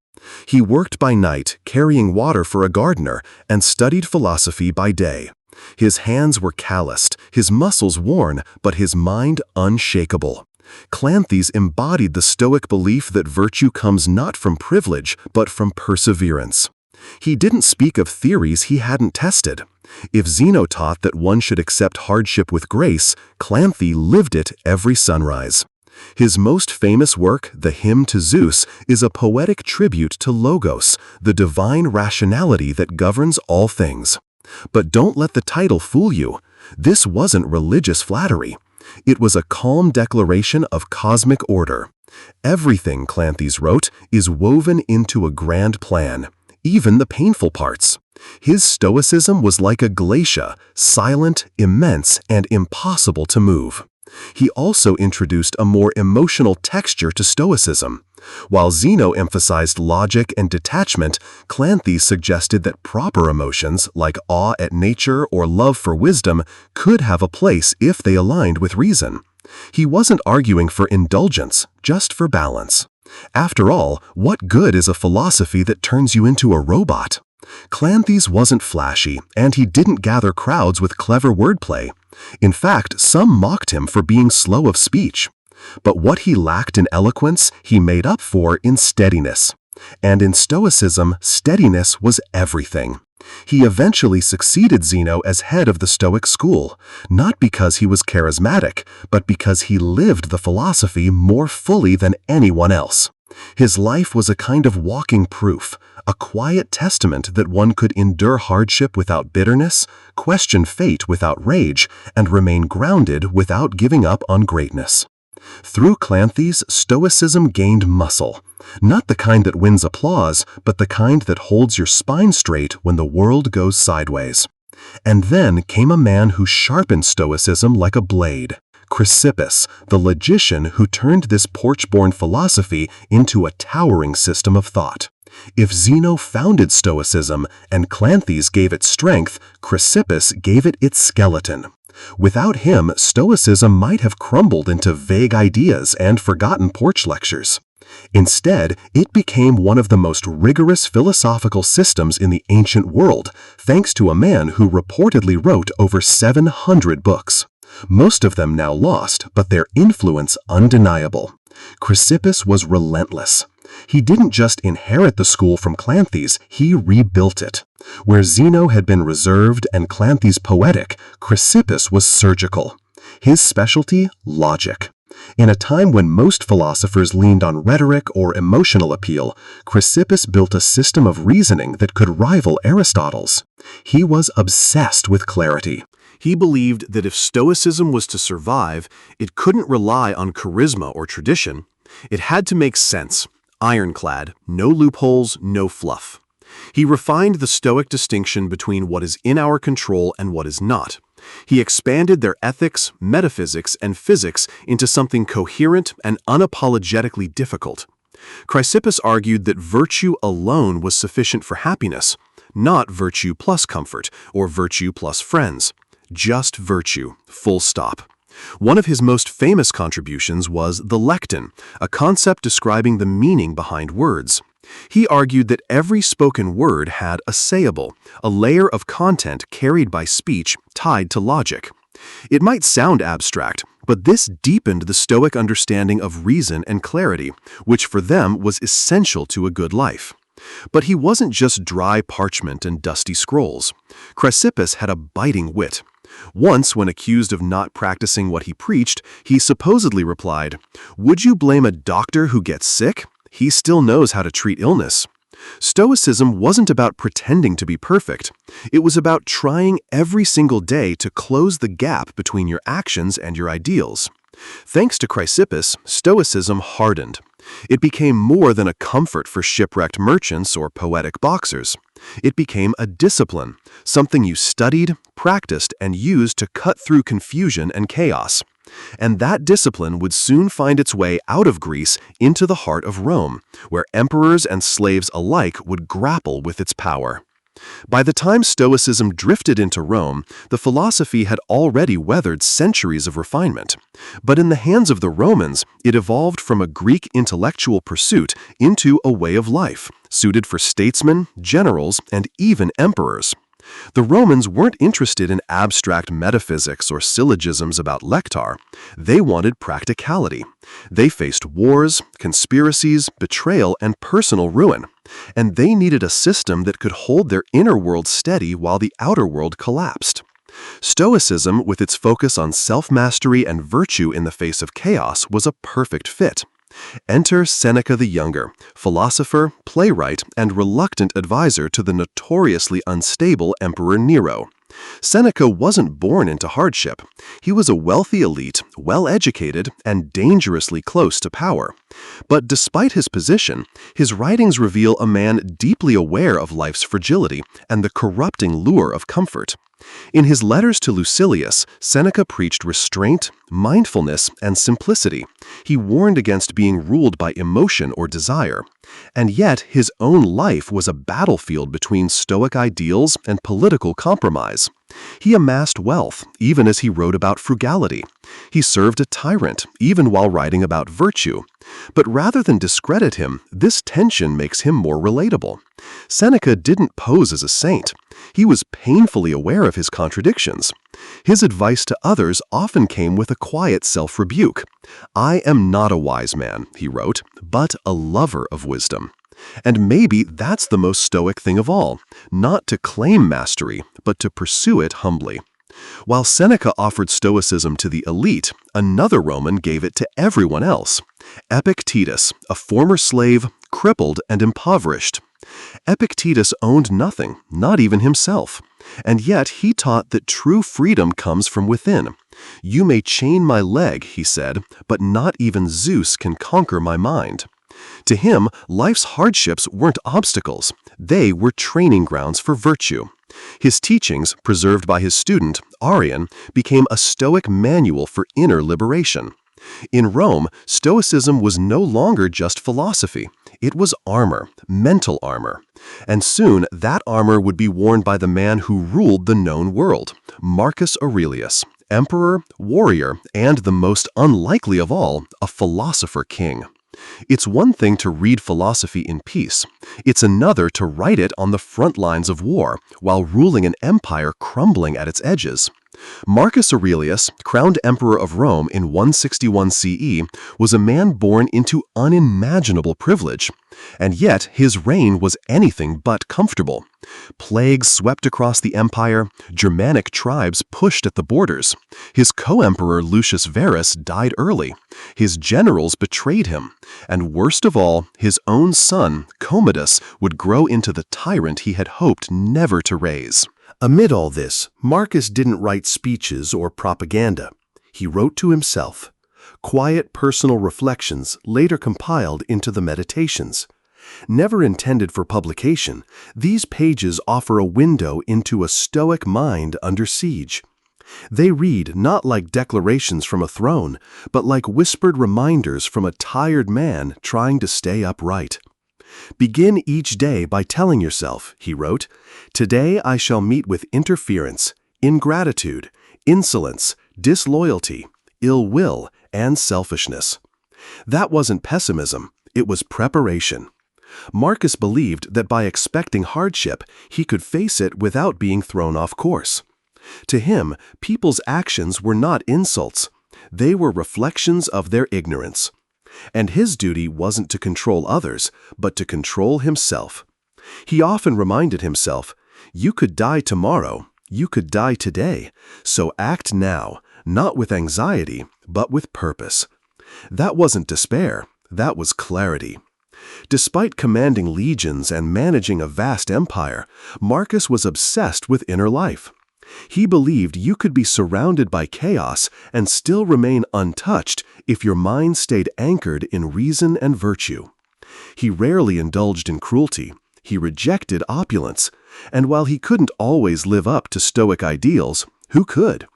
Speaker 1: He worked by night, carrying water for a gardener, and studied philosophy by day. His hands were calloused, his muscles worn, but his mind unshakable. Cleanthes embodied the Stoic belief that virtue comes not from privilege, but from perseverance. He didn't speak of theories he hadn't tested. If Zeno taught that one should accept hardship with grace, Cleanthes lived it every sunrise. His most famous work, the Hymn to Zeus, is a poetic tribute to Logos, the divine rationality that governs all things. But don't let the title fool you. This wasn't religious flattery. It was a calm declaration of cosmic order. Everything, Cleanthes wrote, is woven into a grand plan, even the painful parts. His Stoicism was like a glacier, silent, immense, and impossible to move. He also introduced a more emotional texture to Stoicism. While Zeno emphasized logic and detachment, Cleanthes suggested that proper emotions, like awe at nature or love for wisdom, could have a place if they aligned with reason. He wasn't arguing for indulgence, just for balance. After all, what good is a philosophy that turns you into a robot? Cleanthes wasn't flashy, and he didn't gather crowds with clever wordplay. In fact, some mocked him for being slow of speech. But what he lacked in eloquence, he made up for in steadiness. And in Stoicism, steadiness was everything. He eventually succeeded Zeno as head of the Stoic school, not because he was charismatic, but because he lived the philosophy more fully than anyone else. His life was a kind of walking proof, a quiet testament that one could endure hardship without bitterness, question fate without rage, and remain grounded without giving up on greatness. Through Cleanthes, Stoicism gained muscle, not the kind that wins applause, but the kind that holds your spine straight when the world goes sideways. And then came a man who sharpened Stoicism like a blade. Chrysippus, the logician who turned this porch-born philosophy into a towering system of thought. If Zeno founded Stoicism and Cleanthes gave it strength, Chrysippus gave it its skeleton. Without him, Stoicism might have crumbled into vague ideas and forgotten porch lectures. Instead, it became one of the most rigorous philosophical systems in the ancient world, thanks to a man who reportedly wrote over 700 books. Most of them now lost, but their influence undeniable. Chrysippus was relentless. He didn't just inherit the school from Cleanthes, he rebuilt it. Where Zeno had been reserved and Cleanthes poetic, Chrysippus was surgical. His specialty, logic. In a time when most philosophers leaned on rhetoric or emotional appeal, Chrysippus built a system of reasoning that could rival Aristotle's. He was obsessed with clarity. He believed that if Stoicism was to survive, it couldn't rely on charisma or tradition. It had to make sense. Ironclad, no loopholes, no fluff. He refined the Stoic distinction between what is in our control and what is not. He expanded their ethics, metaphysics, and physics into something coherent and unapologetically difficult. Chrysippus argued that virtue alone was sufficient for happiness, not virtue plus comfort or virtue plus friends. Just virtue, full stop. One of his most famous contributions was the lecton, a concept describing the meaning behind words. He argued that every spoken word had a sayable, a layer of content carried by speech tied to logic. It might sound abstract, but this deepened the Stoic understanding of reason and clarity, which for them was essential to a good life. But he wasn't just dry parchment and dusty scrolls. Chrysippus had a biting wit. Once, when accused of not practicing what he preached, he supposedly replied, "Would you blame a doctor who gets sick? He still knows how to treat illness." Stoicism wasn't about pretending to be perfect. It was about trying every single day to close the gap between your actions and your ideals. Thanks to Chrysippus, Stoicism hardened. It became more than a comfort for shipwrecked merchants or poetic boxers. It became a discipline, something you studied, practiced, and used to cut through confusion and chaos. And that discipline would soon find its way out of Greece into the heart of Rome, where emperors and slaves alike would grapple with its power. By the time Stoicism drifted into Rome, the philosophy had already weathered centuries of refinement. But in the hands of the Romans, it evolved from a Greek intellectual pursuit into a way of life, suited for statesmen, generals, and even emperors. The Romans weren't interested in abstract metaphysics or syllogisms about lectar. They wanted practicality. They faced wars, conspiracies, betrayal, and personal ruin. And they needed a system that could hold their inner world steady while the outer world collapsed. Stoicism, with its focus on self-mastery and virtue in the face of chaos, was a perfect fit. Enter Seneca the Younger, philosopher, playwright, and reluctant advisor to the notoriously unstable Emperor Nero. Seneca wasn't born into hardship. He was a wealthy elite, well-educated, and dangerously close to power. But despite his position, his writings reveal a man deeply aware of life's fragility and the corrupting lure of comfort. In his letters to Lucilius, Seneca preached restraint, mindfulness, and simplicity. He warned against being ruled by emotion or desire. And yet, his own life was a battlefield between Stoic ideals and political compromise. He amassed wealth, even as he wrote about frugality. He served a tyrant, even while writing about virtue. But rather than discredit him, this tension makes him more relatable. Seneca didn't pose as a saint. He was painfully aware of his contradictions. His advice to others often came with a quiet self-rebuke. "I am not a wise man," he wrote, "but a lover of wisdom." And maybe that's the most Stoic thing of all, not to claim mastery, but to pursue it humbly. While Seneca offered Stoicism to the elite, another Roman gave it to everyone else. Epictetus, a former slave, crippled and impoverished. Epictetus owned nothing, not even himself. And yet he taught that true freedom comes from within. "You may chain my leg," he said, "but not even Zeus can conquer my mind." To him, life's hardships weren't obstacles. They were training grounds for virtue. His teachings, preserved by his student, Arrian, became a Stoic manual for inner liberation. In Rome, Stoicism was no longer just philosophy. It was armor, mental armor. And soon, that armor would be worn by the man who ruled the known world, Marcus Aurelius, emperor, warrior, and the most unlikely of all, a philosopher king. It's one thing to read philosophy in peace. It's another to write it on the front lines of war, while ruling an empire crumbling at its edges. Marcus Aurelius, crowned emperor of Rome in 161 CE, was a man born into unimaginable privilege. And yet, his reign was anything but comfortable. Plagues swept across the empire, Germanic tribes pushed at the borders. His co-emperor Lucius Verus died early. His generals betrayed him. And worst of all, his own son, Commodus, would grow into the tyrant he had hoped never to raise.
Speaker 3: Amid all this, Marcus didn't write speeches or propaganda. He wrote to himself. Quiet personal reflections later compiled into the Meditations. Never intended for publication, these pages offer a window into a Stoic mind under siege. They read not like declarations from a throne, but like whispered reminders from a tired man trying to stay upright. Begin each day by telling yourself, he wrote, "Today I shall meet with interference, ingratitude, insolence, disloyalty, ill will, and selfishness." That wasn't pessimism, it was preparation. Marcus believed that by expecting hardship, he could face it without being thrown off course. To him, people's actions were not insults. They were reflections of their ignorance. And his duty wasn't to control others, but to control himself. He often reminded himself, "You could die tomorrow, you could die today, so act now, not with anxiety, but with purpose." That wasn't despair, that was clarity. Despite commanding legions and managing a vast empire, Marcus was obsessed with inner life. He believed you could be surrounded by chaos and still remain untouched if your mind stayed anchored in reason and virtue. He rarely indulged in cruelty. He rejected opulence. And while he couldn't always live up to Stoic ideals, who could?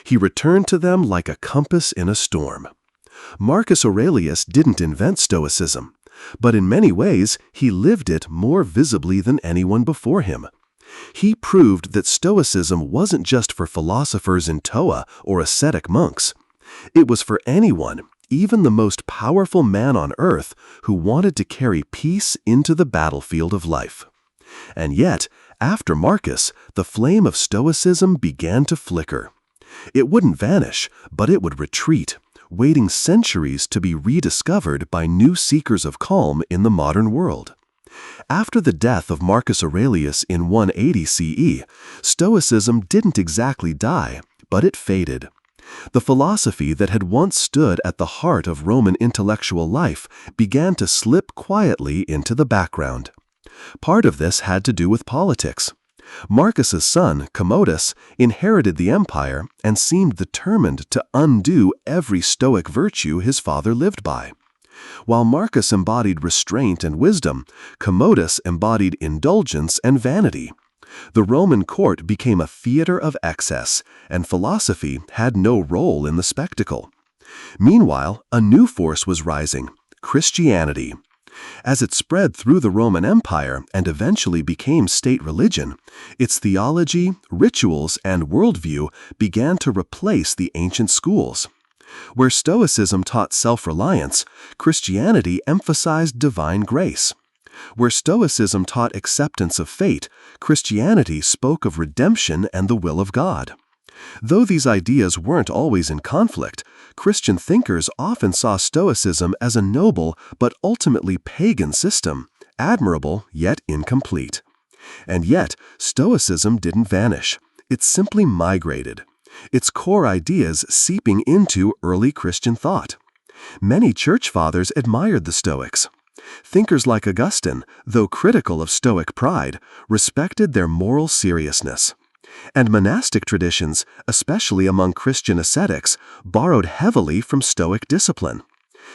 Speaker 3: He returned to them like a compass in a storm. Marcus Aurelius didn't invent Stoicism, but in many ways he lived it more visibly than anyone before him. He proved that Stoicism wasn't just for philosophers in Toa or ascetic monks. It was for anyone, even the most powerful man on earth, who wanted to carry peace into the battlefield of life. And yet, after Marcus, the flame of Stoicism began to flicker. It wouldn't vanish, but it would retreat, waiting centuries to be rediscovered by new seekers of calm in the modern world. After the death of Marcus Aurelius in 180 CE, Stoicism didn't exactly die, but it faded. The philosophy that had once stood at the heart of Roman intellectual life began to slip quietly into the background. Part of this had to do with politics. Marcus's son, Commodus, inherited the empire and seemed determined to undo every Stoic virtue his father lived by. While Marcus embodied restraint and wisdom, Commodus embodied indulgence and vanity. The Roman court became a theater of excess, and philosophy had no role in the spectacle. Meanwhile, a new force was rising: Christianity. As it spread through the Roman Empire and eventually became state religion, its theology, rituals, and worldview began to replace the ancient schools. Where Stoicism taught self-reliance, Christianity emphasized divine grace. Where Stoicism taught acceptance of fate, Christianity spoke of redemption and the will of God. Though these ideas weren't always in conflict, Christian thinkers often saw Stoicism as a noble but ultimately pagan system, admirable yet incomplete. And yet, Stoicism didn't vanish. It simply migrated, its core ideas seeping into early Christian thought. Many church fathers admired the Stoics. Thinkers like Augustine, though critical of Stoic pride, respected their moral seriousness. And monastic traditions, especially among Christian ascetics, borrowed heavily from Stoic discipline.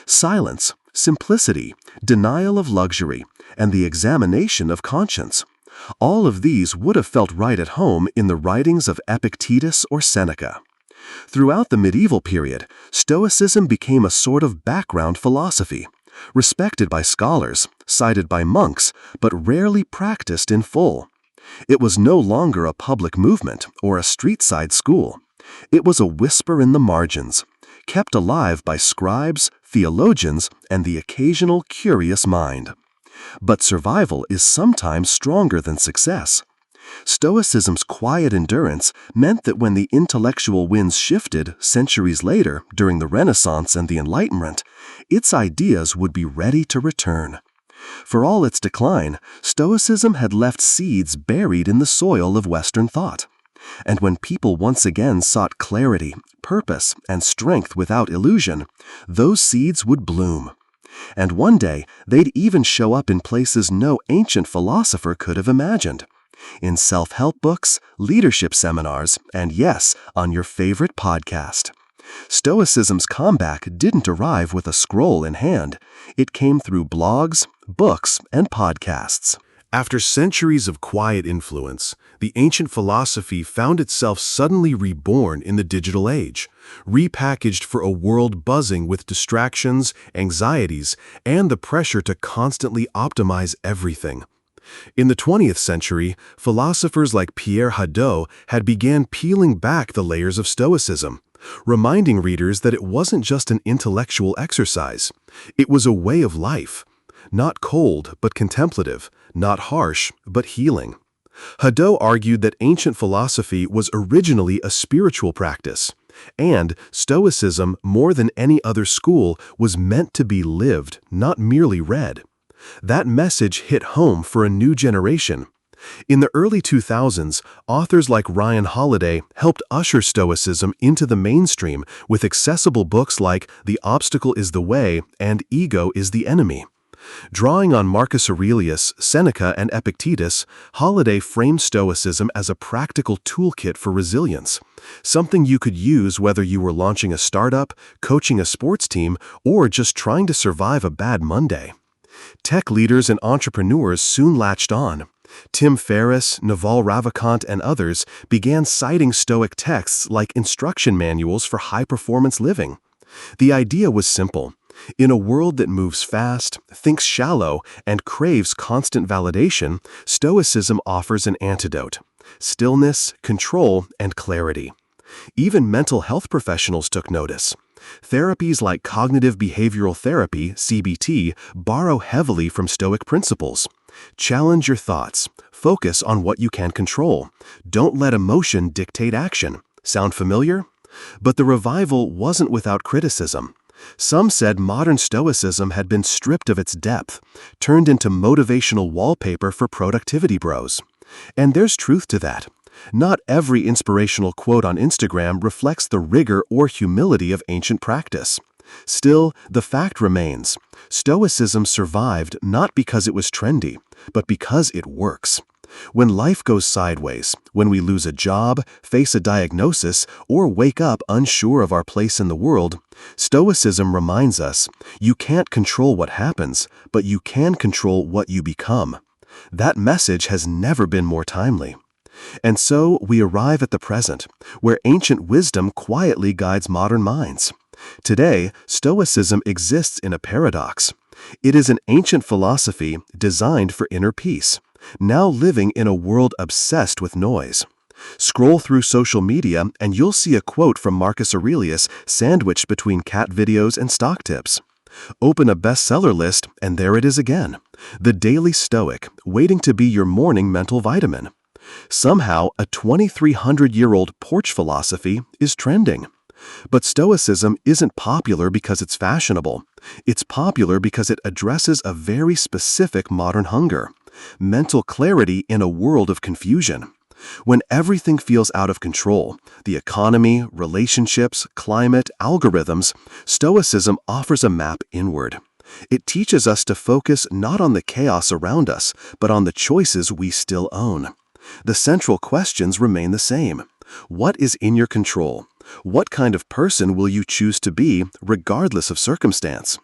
Speaker 3: Silence, simplicity, denial of luxury, and the examination of conscience. All of these would have felt right at home in the writings of Epictetus or Seneca. Throughout the medieval period, Stoicism became a sort of background philosophy, respected by scholars, cited by monks, but rarely practiced in full. It was no longer a public movement or a street-side school. It was a whisper in the margins, kept alive by scribes, theologians, and the occasional curious mind. But survival is sometimes stronger than success. Stoicism's quiet endurance meant that when the intellectual winds shifted centuries later during the Renaissance and the Enlightenment, its ideas would be ready to return. For all its decline, Stoicism had left seeds buried in the soil of Western thought. And when people once again sought clarity, purpose, and strength without illusion, those seeds would bloom. And one day, they'd even show up in places no ancient philosopher could have imagined. In self-help books, leadership seminars, and yes, on your favorite podcast. Stoicism's comeback didn't arrive with a scroll in hand. It came through blogs, books, and podcasts.
Speaker 1: After centuries of quiet influence,
Speaker 3: The ancient philosophy found itself suddenly reborn in the digital age, repackaged for a world buzzing with distractions, anxieties, and the pressure to constantly optimize everything. In the 20th century, philosophers like Pierre Hadot had began peeling back the layers of Stoicism, reminding readers that it wasn't just an intellectual exercise. It was a way of life. Not cold, but contemplative, not harsh, but healing. Hadot argued that ancient philosophy was originally a spiritual practice, and Stoicism, more than any other school, was meant to be lived, not merely read. That message hit home for a new generation. In the early 2000s, authors like Ryan Holiday helped usher Stoicism into the mainstream with accessible books like The Obstacle is the Way and Ego is the Enemy. Drawing on Marcus Aurelius, Seneca, and Epictetus, Holiday framed Stoicism as a practical toolkit for resilience, something you could use whether you were launching a startup, coaching a sports team, or just trying to survive a bad Monday. Tech leaders and entrepreneurs soon latched on. Tim Ferriss, Naval Ravikant, and others began citing Stoic texts like instruction manuals for high-performance living. The idea was simple. In a world that moves fast, thinks shallow, and craves constant validation, Stoicism offers an antidote: stillness, control, and clarity. Even mental health professionals took notice. Therapies like cognitive behavioral therapy, CBT, borrow heavily from Stoic principles. Challenge your thoughts. Focus on what you can control. Don't let emotion dictate action. Sound familiar? But the revival wasn't without criticism. Some said modern Stoicism had been stripped of its depth, turned into motivational wallpaper for productivity bros. And there's truth to that. Not every inspirational quote on Instagram reflects the rigor or humility of ancient practice. Still, the fact remains: Stoicism survived not because it was trendy, but because it works. When life goes sideways, when we lose a job, face a diagnosis, or wake up unsure of our place in the world, Stoicism reminds us, you can't control what happens, but you can control what you become. That message has never been more timely. And so we arrive at the present, where ancient wisdom quietly guides modern minds. Today, Stoicism exists in a paradox. It is an ancient philosophy designed for inner peace, now living in a world obsessed with noise. Scroll through social media and you'll see a quote from Marcus Aurelius sandwiched between cat videos and stock tips. Open a bestseller list and there it is again, the Daily Stoic, waiting to be your morning mental vitamin. Somehow, a 2,300-year-old porch philosophy is trending. But Stoicism isn't popular because it's fashionable. It's popular because it addresses a very specific modern hunger: mental clarity in a world of confusion. When everything feels out of control, the economy, relationships, climate, algorithms, Stoicism offers a map inward. It teaches us to focus not on the chaos around us, but on the choices we still own. The central questions remain the same. What is in your control? What kind of person will you choose to be, regardless of circumstance?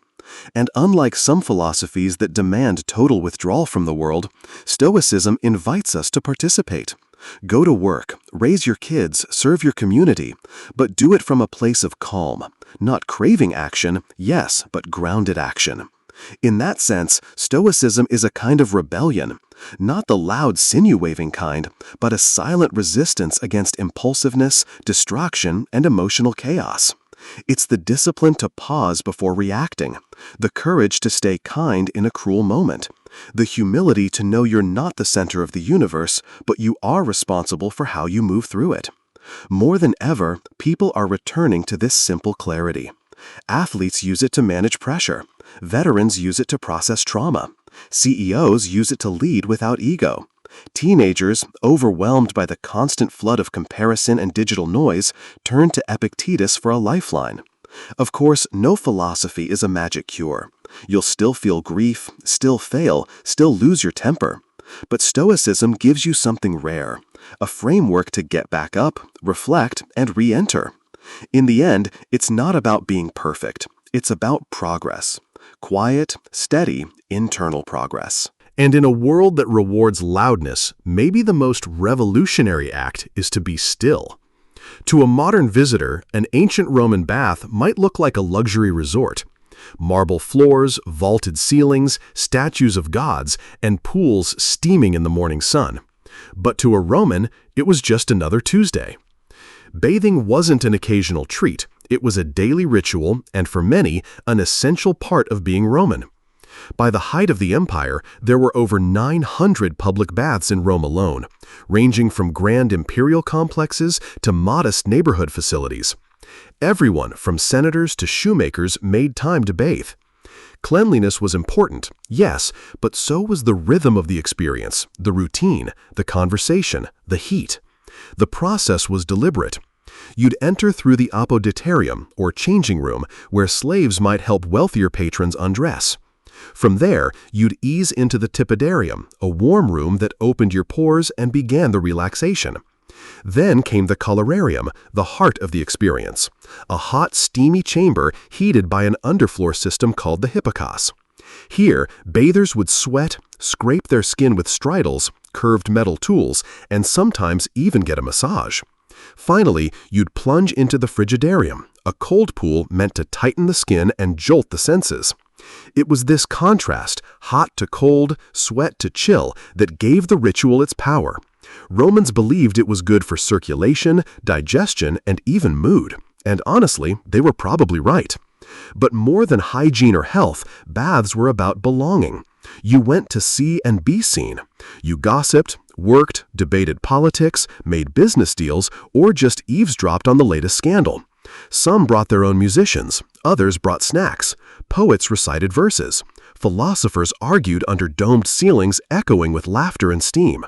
Speaker 3: And unlike some philosophies that demand total withdrawal from the world, Stoicism invites us to participate. Go to work, raise your kids, serve your community, but do it from a place of calm, not craving action, yes, but grounded action. In that sense, Stoicism is a kind of rebellion, not the loud sinew-waving kind, but a silent resistance against impulsiveness, distraction, and emotional chaos. It's the discipline to pause before reacting, the courage to stay kind in a cruel moment, the humility to know you're not the center of the universe, but you are responsible for how you move through it. More than ever, people are returning to this simple clarity. Athletes use it to manage pressure. Veterans use it to process trauma. CEOs use it to lead without ego. Teenagers, overwhelmed by the constant flood of comparison and digital noise, turn to Epictetus for a lifeline. Of course, no philosophy is a magic cure. You'll still feel grief, still fail, still lose your temper. But Stoicism gives you something rare: a framework to get back up, reflect, and re-enter. In the end, it's not about being perfect. It's about progress. Quiet, steady, internal progress.
Speaker 1: And in a world that rewards loudness, maybe the most revolutionary act is to be still. To a modern visitor, an ancient Roman bath might look like a luxury resort. Marble floors, vaulted ceilings, statues of gods, and pools steaming in the morning sun. But to a Roman, it was just another Tuesday. Bathing wasn't an occasional treat, it was a daily ritual and for many, an essential part of being Roman. By the height of the empire, there were over 900 public baths in Rome alone, ranging from grand imperial complexes to modest neighborhood facilities. Everyone, from senators to shoemakers, made time to bathe. Cleanliness was important, yes, but so was the rhythm of the experience, the routine, the conversation, the heat. The process was deliberate. You'd enter through the apoditerium, or changing room, where slaves might help wealthier patrons undress. From there, you'd ease into the tepidarium, a warm room that opened your pores and began the relaxation. Then came the colorarium, the heart of the experience, a hot, steamy chamber heated by an underfloor system called the hypocauste. Here, bathers would sweat, scrape their skin with stridles, curved metal tools, and sometimes even get a massage. Finally, you'd plunge into the frigidarium, a cold pool meant to tighten the skin and jolt the senses. It was this contrast, hot to cold, sweat to chill, that gave the ritual its power. Romans believed it was good for circulation, digestion, and even mood. And honestly, they were probably right. But more than hygiene or health, baths were about belonging. You went to see and be seen. You gossiped, worked, debated politics, made business deals, or just eavesdropped on the latest scandal. Some brought their own musicians, others brought snacks. Poets recited verses. Philosophers argued under domed ceilings echoing with laughter and steam.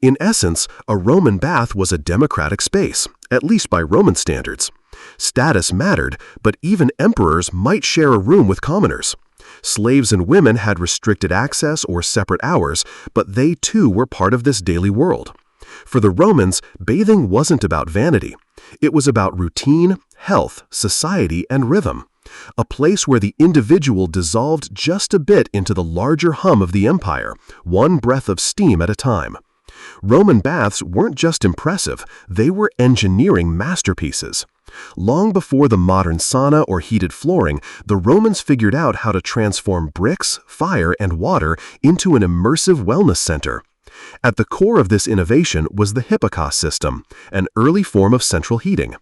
Speaker 1: In essence, a Roman bath was a democratic space, at least by Roman standards. Status mattered, but even emperors might share a room with commoners. Slaves and women had restricted access or separate hours, but they too were part of this daily world. For the Romans, bathing wasn't about vanity. It was about routine, health, society, and rhythm. A place where the individual dissolved just a bit into the larger hum of the empire, one breath of steam at a time. Roman baths weren't just impressive, they were engineering masterpieces. Long before the modern sauna or heated flooring, the Romans figured out how to transform bricks, fire, and water into an immersive wellness center. At the core of this innovation was the hypocauste system, an early form of central heating.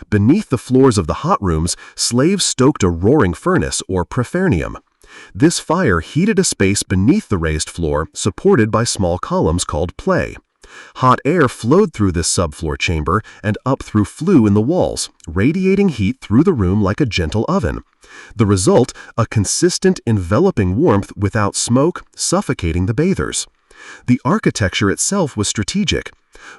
Speaker 1: Beneath the floors of the hot rooms, slaves stoked a roaring furnace or prefernium. This fire heated a space beneath the raised floor, supported by small columns called plae. Hot air flowed through this subfloor chamber and up through flue in the walls, radiating heat through the room like a gentle oven. The result, a consistent, enveloping warmth without smoke, suffocating the bathers. The architecture itself was strategic.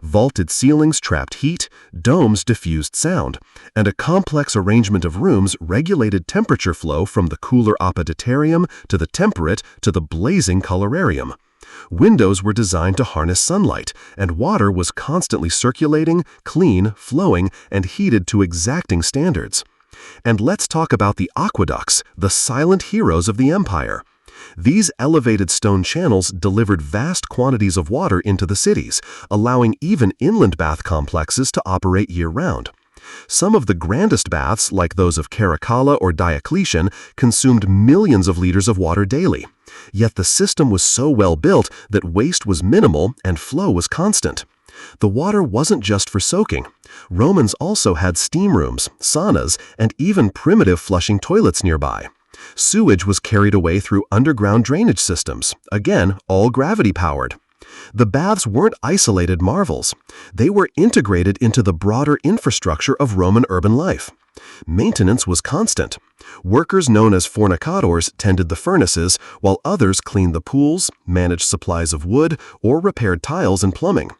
Speaker 1: Vaulted ceilings trapped heat, domes diffused sound, and a complex arrangement of rooms regulated temperature flow from the cooler apoditerium to the temperate to the blazing colorarium. Windows were designed to harness sunlight, and water was constantly circulating, clean, flowing, and heated to exacting standards. And let's talk about the aqueducts, the silent heroes of the empire. These elevated stone channels delivered vast quantities of water into the cities, allowing even inland bath complexes to operate year-round. Some of the grandest baths, like those of Caracalla or Diocletian, consumed millions of liters of water daily. Yet the system was so well built that waste was minimal and flow was constant. The water wasn't just for soaking. Romans also had steam rooms, saunas, and even primitive flushing toilets nearby. Sewage was carried away through underground drainage systems, again, all gravity-powered. The baths weren't isolated marvels. They were integrated into the broader infrastructure of Roman urban life. Maintenance was constant. Workers known as fornicators tended the furnaces, while others cleaned the pools, managed supplies of wood, or repaired tiles and plumbing.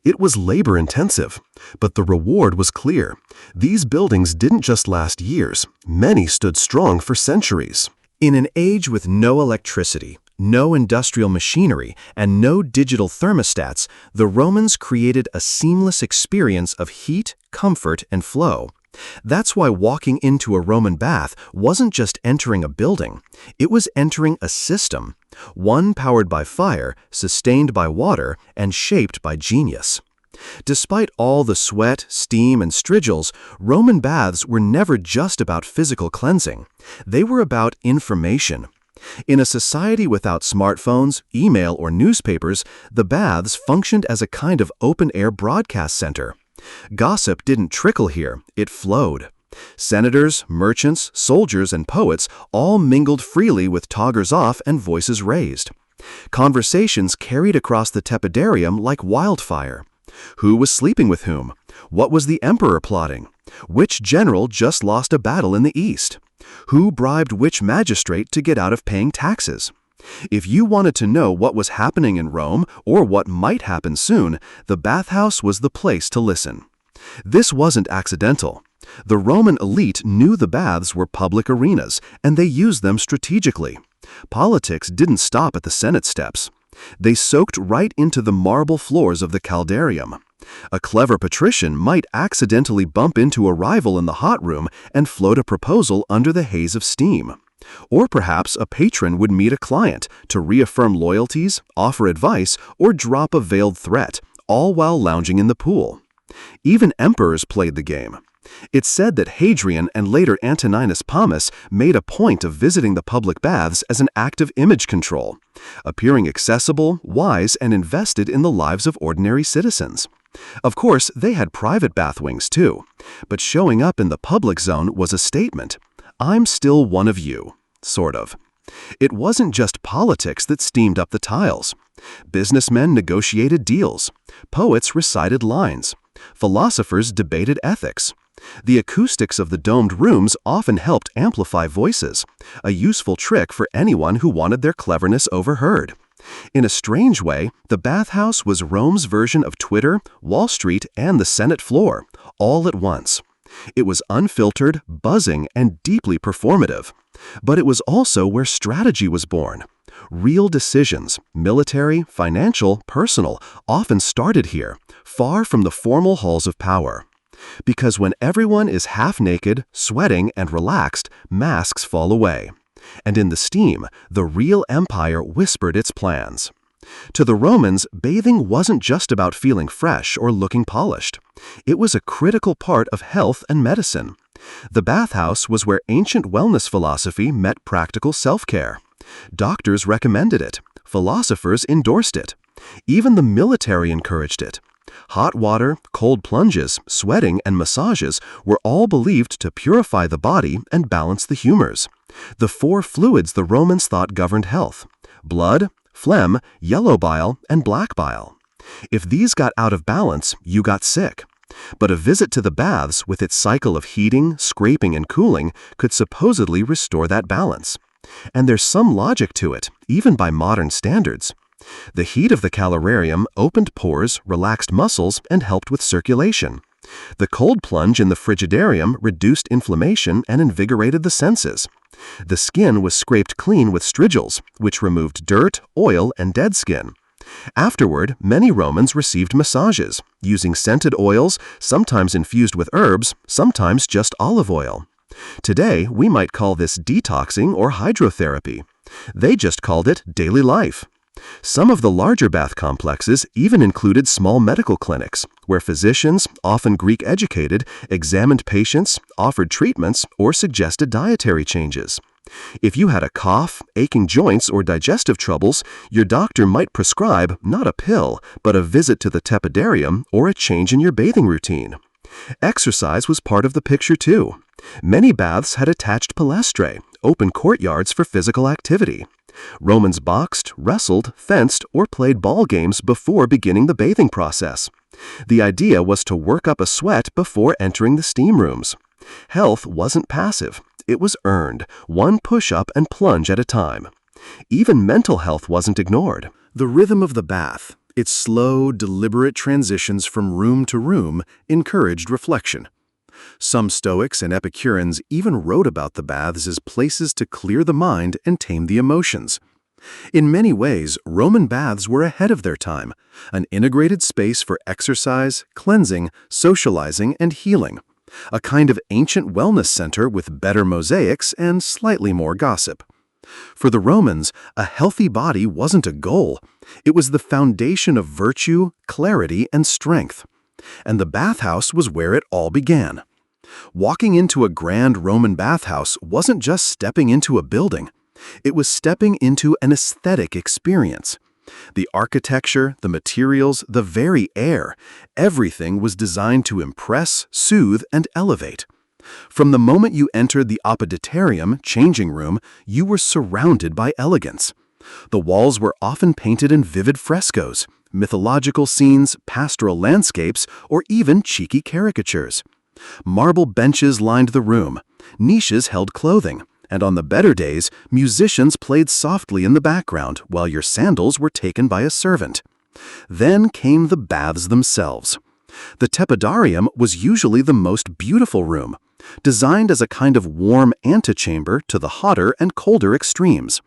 Speaker 1: It was labor-intensive, but the reward was clear. These buildings didn't just last years. Many stood strong for centuries.
Speaker 4: In an age with no electricity, no industrial machinery, and no digital thermostats, the Romans created a seamless experience of heat, comfort, and flow. That's why walking into a Roman bath wasn't just entering a building, it was entering a system, one powered by fire, sustained by water, and shaped by genius. Despite all the sweat, steam, and strigils, Roman baths were never just about physical cleansing. They were about information. In a society without smartphones, email, or newspapers, the baths functioned as a kind of open-air broadcast center. Gossip didn't trickle here, it flowed. Senators, merchants, soldiers, and poets all mingled freely with toggers off and voices raised. Conversations carried across the tepidarium like wildfire. Who was sleeping with whom? What was the emperor plotting? Which general just lost a battle in the east? Who bribed which magistrate to get out of paying taxes? If you wanted to know what was happening in Rome or what might happen soon, the bathhouse was the place to listen. This wasn't accidental. The Roman elite knew the baths were public arenas, and they used them strategically. Politics didn't stop at the Senate steps. They soaked right into the marble floors of the caldarium. A clever patrician might accidentally bump into a rival in the hot room and float a proposal under the haze of steam. Or perhaps a patron would meet a client to reaffirm loyalties, offer advice, or drop a veiled threat, all while lounging in the pool. Even emperors played the game. It's said that Hadrian and later Antoninus Pius made a point of visiting the public baths as an act of image control, appearing accessible, wise, and invested in the lives of ordinary citizens. Of course, they had private bath wings too, but showing up in the public zone was a statement. I'm still one of you, sort of. It wasn't just politics that steamed up the tiles. Businessmen negotiated deals. Poets recited lines. Philosophers debated ethics. The acoustics of the domed rooms often helped amplify voices, a useful trick for anyone who wanted their cleverness overheard. In a strange way, the bathhouse was Rome's version of Twitter, Wall Street, and the Senate floor, all at once. It was unfiltered, buzzing, and deeply performative. But it was also where strategy was born. Real decisions, military, financial, personal, often started here, far from the formal halls of power. Because when everyone is half-naked, sweating, and relaxed, masks fall away. And in the steam, the real empire whispered its plans. To the Romans, bathing wasn't just about feeling fresh or looking polished. It was a critical part of health and medicine. The bathhouse was where ancient wellness philosophy met practical self-care. Doctors recommended it. Philosophers endorsed it. Even the military encouraged it. Hot water, cold plunges, sweating, and massages were all believed to purify the body and balance the humors. The four fluids the Romans thought governed health: blood, phlegm, yellow bile, and black bile. If these got out of balance, you got sick. But a visit to the baths, with its cycle of heating, scraping, and cooling, could supposedly restore that balance. And there's some logic to it, even by modern standards. The heat of the calorarium opened pores, relaxed muscles, and helped with circulation. The cold plunge in the frigidarium reduced inflammation and invigorated the senses. The skin was scraped clean with strigils, which removed dirt, oil, and dead skin. Afterward, many Romans received massages, using scented oils, sometimes infused with herbs, sometimes just olive oil. Today, we might call this detoxing or hydrotherapy. They just called it daily life. Some of the larger bath complexes even included small medical clinics, where physicians, often Greek-educated, examined patients, offered treatments, or suggested dietary changes. If you had a cough, aching joints, or digestive troubles, your doctor might prescribe not a pill, but a visit to the tepidarium or a change in your bathing routine. Exercise was part of the picture too. Many baths had attached palaestrae, open courtyards for physical activity. Romans boxed, wrestled, fenced, or played ball games before beginning the bathing process. The idea was to work up a sweat before entering the steam rooms. Health wasn't passive. It was earned, one push-up and plunge at a time. Even mental health wasn't ignored.
Speaker 3: The rhythm of the bath, its slow, deliberate transitions from room to room, encouraged reflection. Some Stoics and Epicureans even wrote about the baths as places to clear the mind and tame the emotions. In many ways, Roman baths were ahead of their time, an integrated space for exercise, cleansing, socializing, and healing. a kind of ancient wellness center with better mosaics and slightly more gossip. For the Romans, a healthy body wasn't a goal. It was the foundation of virtue, clarity, and strength. And the bathhouse was where it all began. Walking into a grand Roman bathhouse wasn't just stepping into a building. It was stepping into an aesthetic experience. The architecture, the materials, the very air, everything was designed to impress, soothe, and elevate. From the moment you entered the opeditarium, changing room, you were surrounded by elegance. The walls were often painted in vivid frescoes, mythological scenes, pastoral landscapes, or even cheeky caricatures. Marble benches lined the room, niches held clothing, and on the better days, musicians played softly in the background while your sandals were taken by a servant. Then came the baths themselves. The tepidarium was usually the most beautiful room, designed as a kind of warm antechamber to the hotter and colder extremes.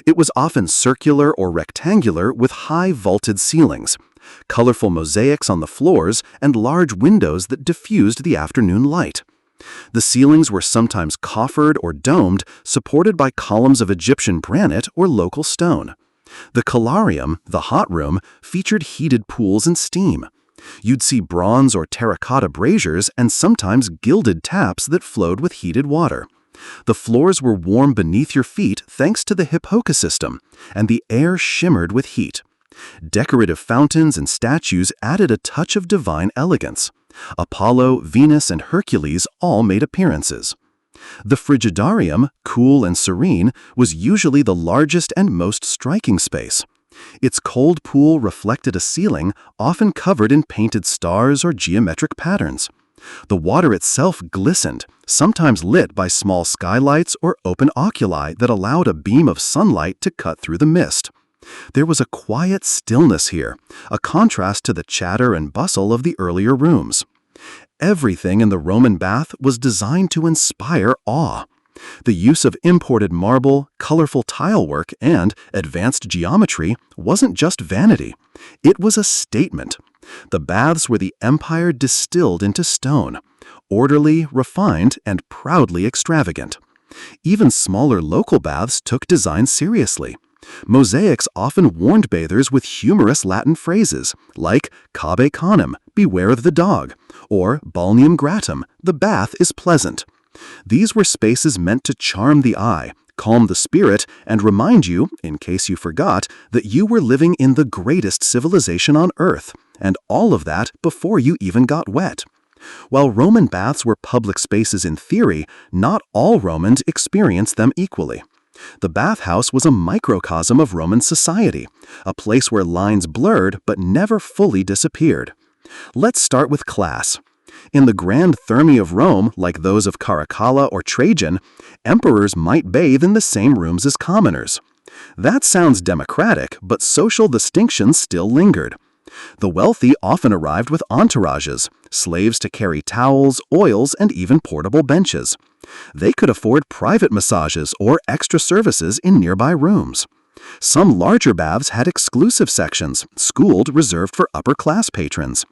Speaker 3: It was often circular or rectangular with high vaulted ceilings, colorful mosaics on the floors, and large windows that diffused the afternoon light. The ceilings were sometimes coffered or domed, supported by columns of Egyptian granite or local stone. The colarium, the hot room, featured heated pools and steam. You'd see bronze or terracotta braziers and sometimes gilded taps that flowed with heated water. The floors were warm beneath your feet thanks to the hip-hookah system, and the air shimmered with heat. Decorative fountains and statues added a touch of divine elegance. Apollo, Venus, and Hercules all made appearances. The frigidarium, cool and serene, was usually the largest and most striking space. Its cold pool reflected a ceiling often covered in painted stars or geometric patterns. The water itself glistened, sometimes lit by small skylights or open oculi that allowed a beam of sunlight to cut through the mist. There was a quiet stillness here, a contrast to the chatter and bustle of the earlier rooms. Everything in the Roman bath was designed to inspire awe. The use of imported marble, colorful tilework, and advanced geometry wasn't just vanity. It was a statement. The baths were the empire distilled into stone, orderly, refined, and proudly extravagant. Even smaller local baths took design seriously. Mosaics often warned bathers with humorous Latin phrases like cabe canem, beware of the dog, or balneum gratum, the bath is pleasant. These were spaces meant to charm the eye, calm the spirit, and remind you, in case you forgot, that you were living in the greatest civilization on earth, and all of that before you even got wet. While Roman baths were public spaces in theory, not all Romans experienced them equally. The bathhouse was a microcosm of Roman society, a place where lines blurred but never fully disappeared. Let's start with class. In the grand thermae of Rome, like those of Caracalla or Trajan, emperors might bathe in the same rooms as commoners. That sounds democratic, but social distinctions still lingered. The wealthy often arrived with entourages, slaves to carry towels, oils, and even portable benches. They could afford private massages or extra services in nearby rooms. Some larger baths had exclusive sections, schooled reserved for upper-class patrons.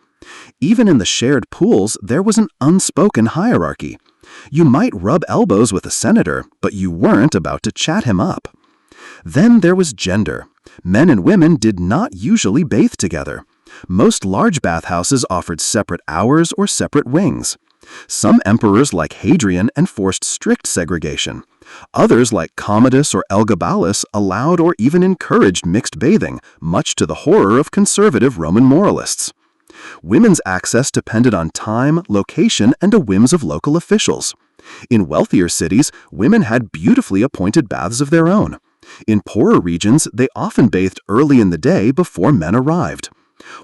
Speaker 3: Even in the shared pools, there was an unspoken hierarchy. You might rub elbows with a senator, but you weren't about to chat him up. Then there was gender. Men and women did not usually bathe together. Most large bathhouses offered separate hours or separate wings. Some emperors like Hadrian enforced strict segregation. Others like Commodus or Elgabalus allowed or even encouraged mixed bathing, much to the horror of conservative Roman moralists. Women's access depended on time, location, and the whims of local officials. In wealthier cities, women had beautifully appointed baths of their own. In poorer regions, they often bathed early in the day before men arrived.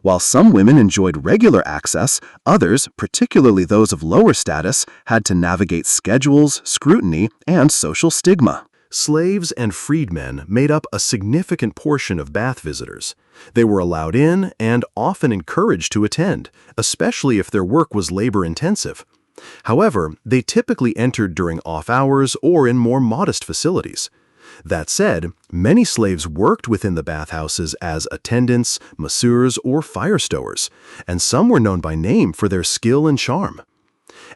Speaker 3: While some women enjoyed regular access, others, particularly those of lower status, had to navigate schedules, scrutiny, and social stigma.
Speaker 1: Slaves and freedmen made up a significant portion of bath visitors. They were allowed in and often encouraged to attend, especially if their work was labor-intensive. However, they typically entered during off hours or in more modest facilities. That said, many slaves worked within the bathhouses as attendants, masseurs, or fire stowers, and some were known by name for their skill and charm.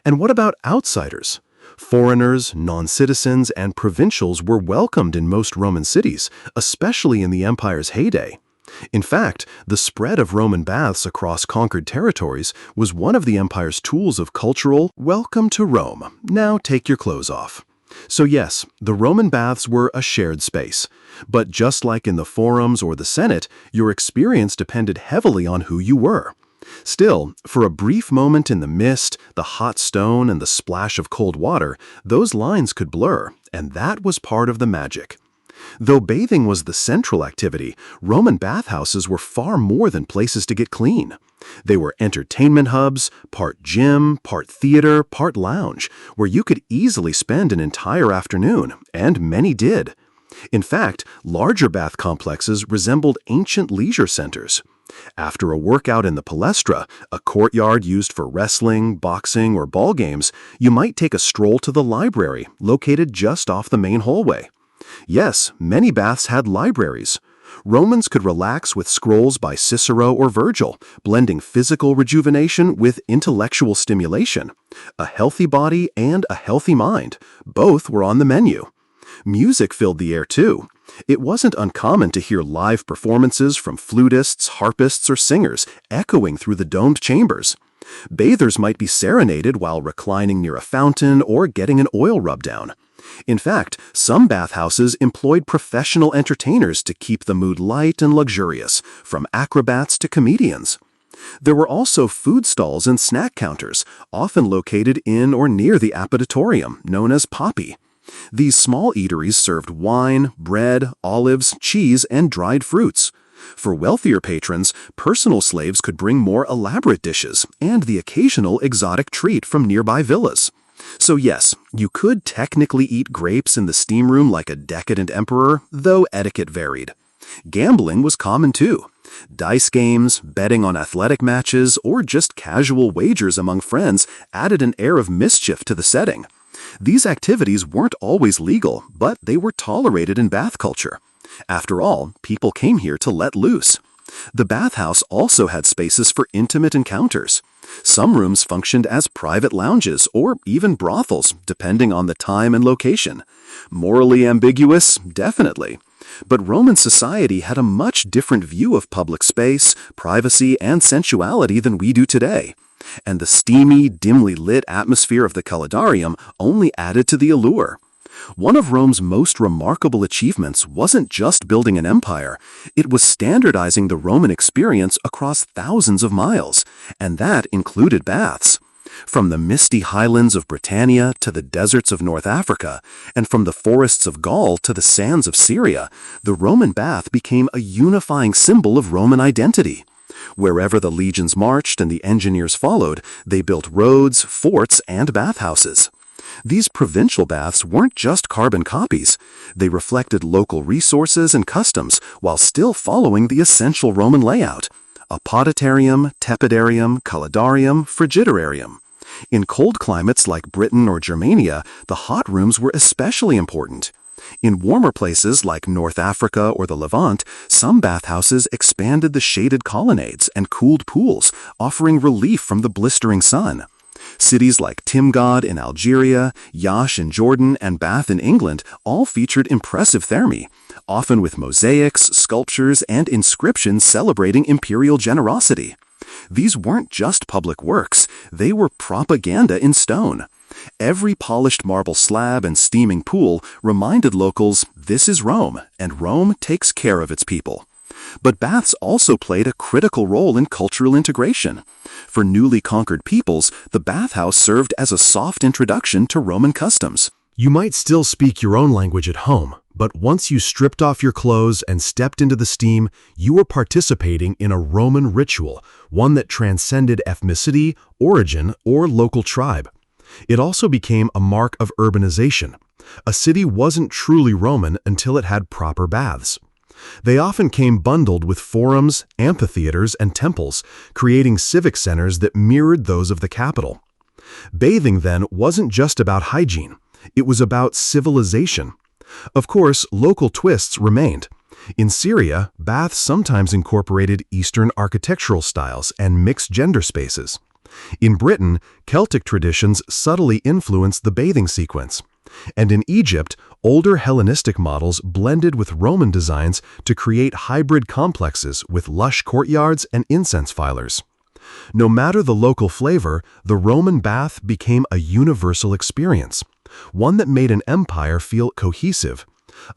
Speaker 3: And what about outsiders? Foreigners, non-citizens, and provincials were welcomed in most Roman cities, especially in the empire's heyday. In fact, the spread of Roman baths across conquered territories was one of the empire's tools of cultural "welcome to Rome, now take your clothes off." So yes, the Roman baths were a shared space. But just like in the forums or the Senate, your experience depended heavily on who you were. Still, for a brief moment in the mist, the hot stone, and the splash of cold water, those lines could blur, and that was part of the magic. Though bathing was the central activity, Roman bathhouses were far more than places to get clean. They were entertainment hubs, part gym, part theater, part lounge, where you could easily spend an entire afternoon, and many did. In fact, larger bath complexes resembled ancient leisure centers. After a workout in the palestra, a courtyard used for wrestling, boxing, or ball games, you might take a stroll to the library, located just off the main hallway. Yes, many baths had libraries. Romans could relax with scrolls by Cicero or Virgil, blending physical rejuvenation with intellectual stimulation. A healthy body and a healthy mind, both were on the menu. Music filled the air too. It wasn't uncommon to hear live performances from flutists, harpists, or singers echoing through the domed chambers. Bathers might be serenaded while reclining near a fountain or getting an oil rub down. In fact, some bathhouses employed professional entertainers to keep the mood light and luxurious, from acrobats to comedians. There were also food stalls and snack counters, often located in or near the appetitorium, known as poppy. These small eateries served wine, bread, olives, cheese, and dried fruits. For wealthier patrons, personal slaves could bring more elaborate dishes and the occasional exotic treat from nearby villas. So yes, you could technically eat grapes in the steam room like a decadent emperor, though etiquette varied. Gambling was common too. Dice games, betting on athletic matches, or just casual wagers among friends added an air of mischief to the setting. These activities weren't always legal, but they were tolerated in bath culture. After all, people came here to let loose. The bathhouse also had spaces for intimate encounters. Some rooms functioned as private lounges or even brothels, depending on the time and location. Morally ambiguous? Definitely. But Roman society had a much different view of public space, privacy, and sensuality than we do today. And the steamy, dimly lit atmosphere of the Caledarium only added to the allure. One of Rome's most remarkable achievements wasn't just building an empire, it was standardizing the Roman experience across thousands of miles, and that included baths. From the misty highlands of Britannia to the deserts of North Africa, and from the forests of Gaul to the sands of Syria, the Roman bath became a unifying symbol of Roman identity. Wherever the legions marched and the engineers followed, they built roads, forts, and bathhouses. These provincial baths weren't just carbon copies. They reflected local resources and customs while still following the essential Roman layout: a poditarium, tepidarium, caledarium, frigidarium. In cold climates like Britain or Germania, the hot rooms were especially important. In warmer places like North Africa or the Levant, some bathhouses expanded the shaded colonnades and cooled pools, offering relief from the blistering sun. Cities like Timgad in Algeria, Yash in Jordan, and Bath in England all featured impressive thermae, often with mosaics, sculptures, and inscriptions celebrating imperial generosity. These weren't just public works, they were propaganda in stone. Every polished marble slab and steaming pool reminded locals, this is Rome, and Rome takes care of its people. But baths also played a critical role in cultural integration. For newly conquered peoples, the bathhouse served as a soft introduction to Roman customs.
Speaker 1: You might still speak your own language at home, but once you stripped off your clothes and stepped into the steam, you were participating in a Roman ritual, one that transcended ethnicity, origin, or local tribe. It also became a mark of urbanization. A city wasn't truly Roman until it had proper baths. They often came bundled with forums, amphitheaters, and temples, creating civic centers that mirrored those of the capital. Bathing, then, wasn't just about hygiene. It was about civilization. Of course, local twists remained. In Syria, baths sometimes incorporated Eastern architectural styles and mixed gender spaces.
Speaker 3: In Britain, Celtic traditions subtly influenced the bathing sequence. And in Egypt, older Hellenistic models blended with Roman designs to create hybrid complexes with lush courtyards and incense filers. No matter the local flavor, the Roman bath became a universal experience, one that made an empire feel cohesive,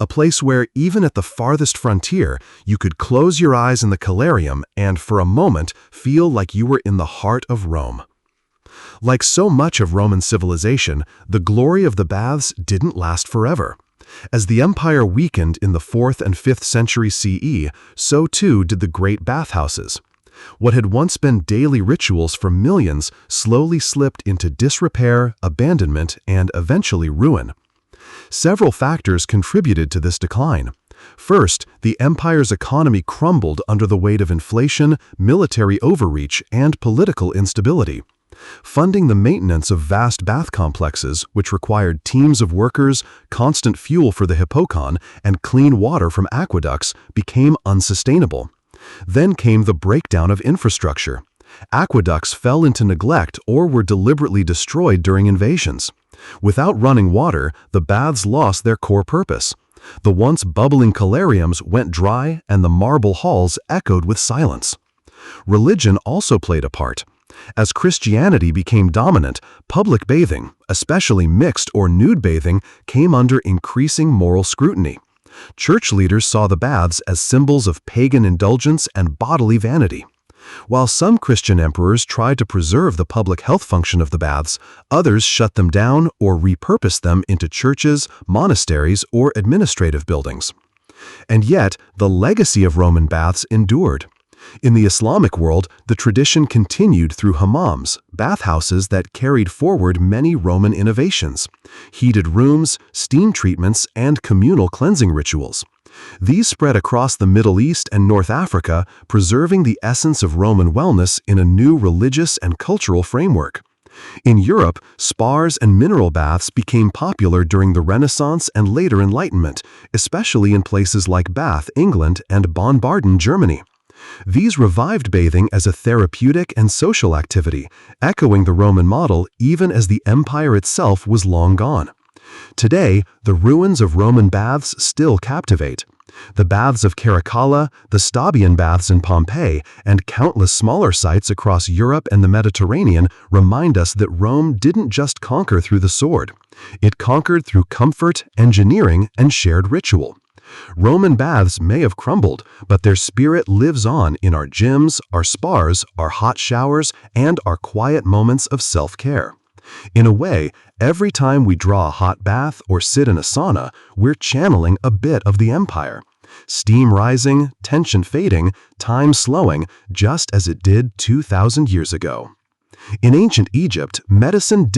Speaker 3: a place where, even at the farthest frontier, you could close your eyes in the Calarium and, for a moment, feel like you were in the heart of Rome. Like so much of Roman civilization, the glory of the baths didn't last forever. As the empire weakened in the 4th and 5th century CE, so too did the great bathhouses. What had once been daily rituals for millions slowly slipped into disrepair, abandonment, and eventually ruin. Several factors contributed to this decline. First, the empire's economy crumbled under the weight of inflation, military overreach, and political instability. Funding the maintenance of vast bath complexes, which required teams of workers, constant fuel for the hippocon, and clean water from aqueducts, became unsustainable. Then came the breakdown of infrastructure. Aqueducts fell into neglect or were deliberately destroyed during invasions. Without running water, the baths lost their core purpose. The once bubbling calariums went dry and the marble halls echoed with silence. Religion also played a part. As Christianity became dominant, public bathing, especially mixed or nude bathing, came under increasing moral scrutiny. Church leaders saw the baths as symbols of pagan indulgence and bodily vanity. While some Christian emperors tried to preserve the public health function of the baths, others shut them down or repurposed them into churches, monasteries, or administrative buildings. And yet, the legacy of Roman baths endured. In the Islamic world, the tradition continued through hammams, bathhouses that carried forward many Roman innovations: heated rooms, steam treatments, and communal cleansing rituals. These spread across the Middle East and North Africa, preserving the essence of Roman wellness in a new religious and cultural framework. In Europe, spas and mineral baths became popular during the Renaissance and later Enlightenment, especially in places like Bath, England, and Bonn-Baden, Germany. These revived bathing as a therapeutic and social activity, echoing the Roman model even as the empire itself was long gone. Today, the ruins of Roman baths still captivate. The baths of Caracalla, the Stabian baths in Pompeii, and countless smaller sites across Europe and the Mediterranean remind us that Rome didn't just conquer through the sword. It conquered through comfort, engineering, and shared ritual. Roman baths may have crumbled, but their spirit lives on in our gyms, our spas, our hot showers, and our quiet moments of self-care. In a way, every time we draw a hot bath or sit in a sauna, we're channeling a bit of the empire. Steam rising, tension fading, time slowing, just as it did 2,000 years ago. In ancient Egypt, medicine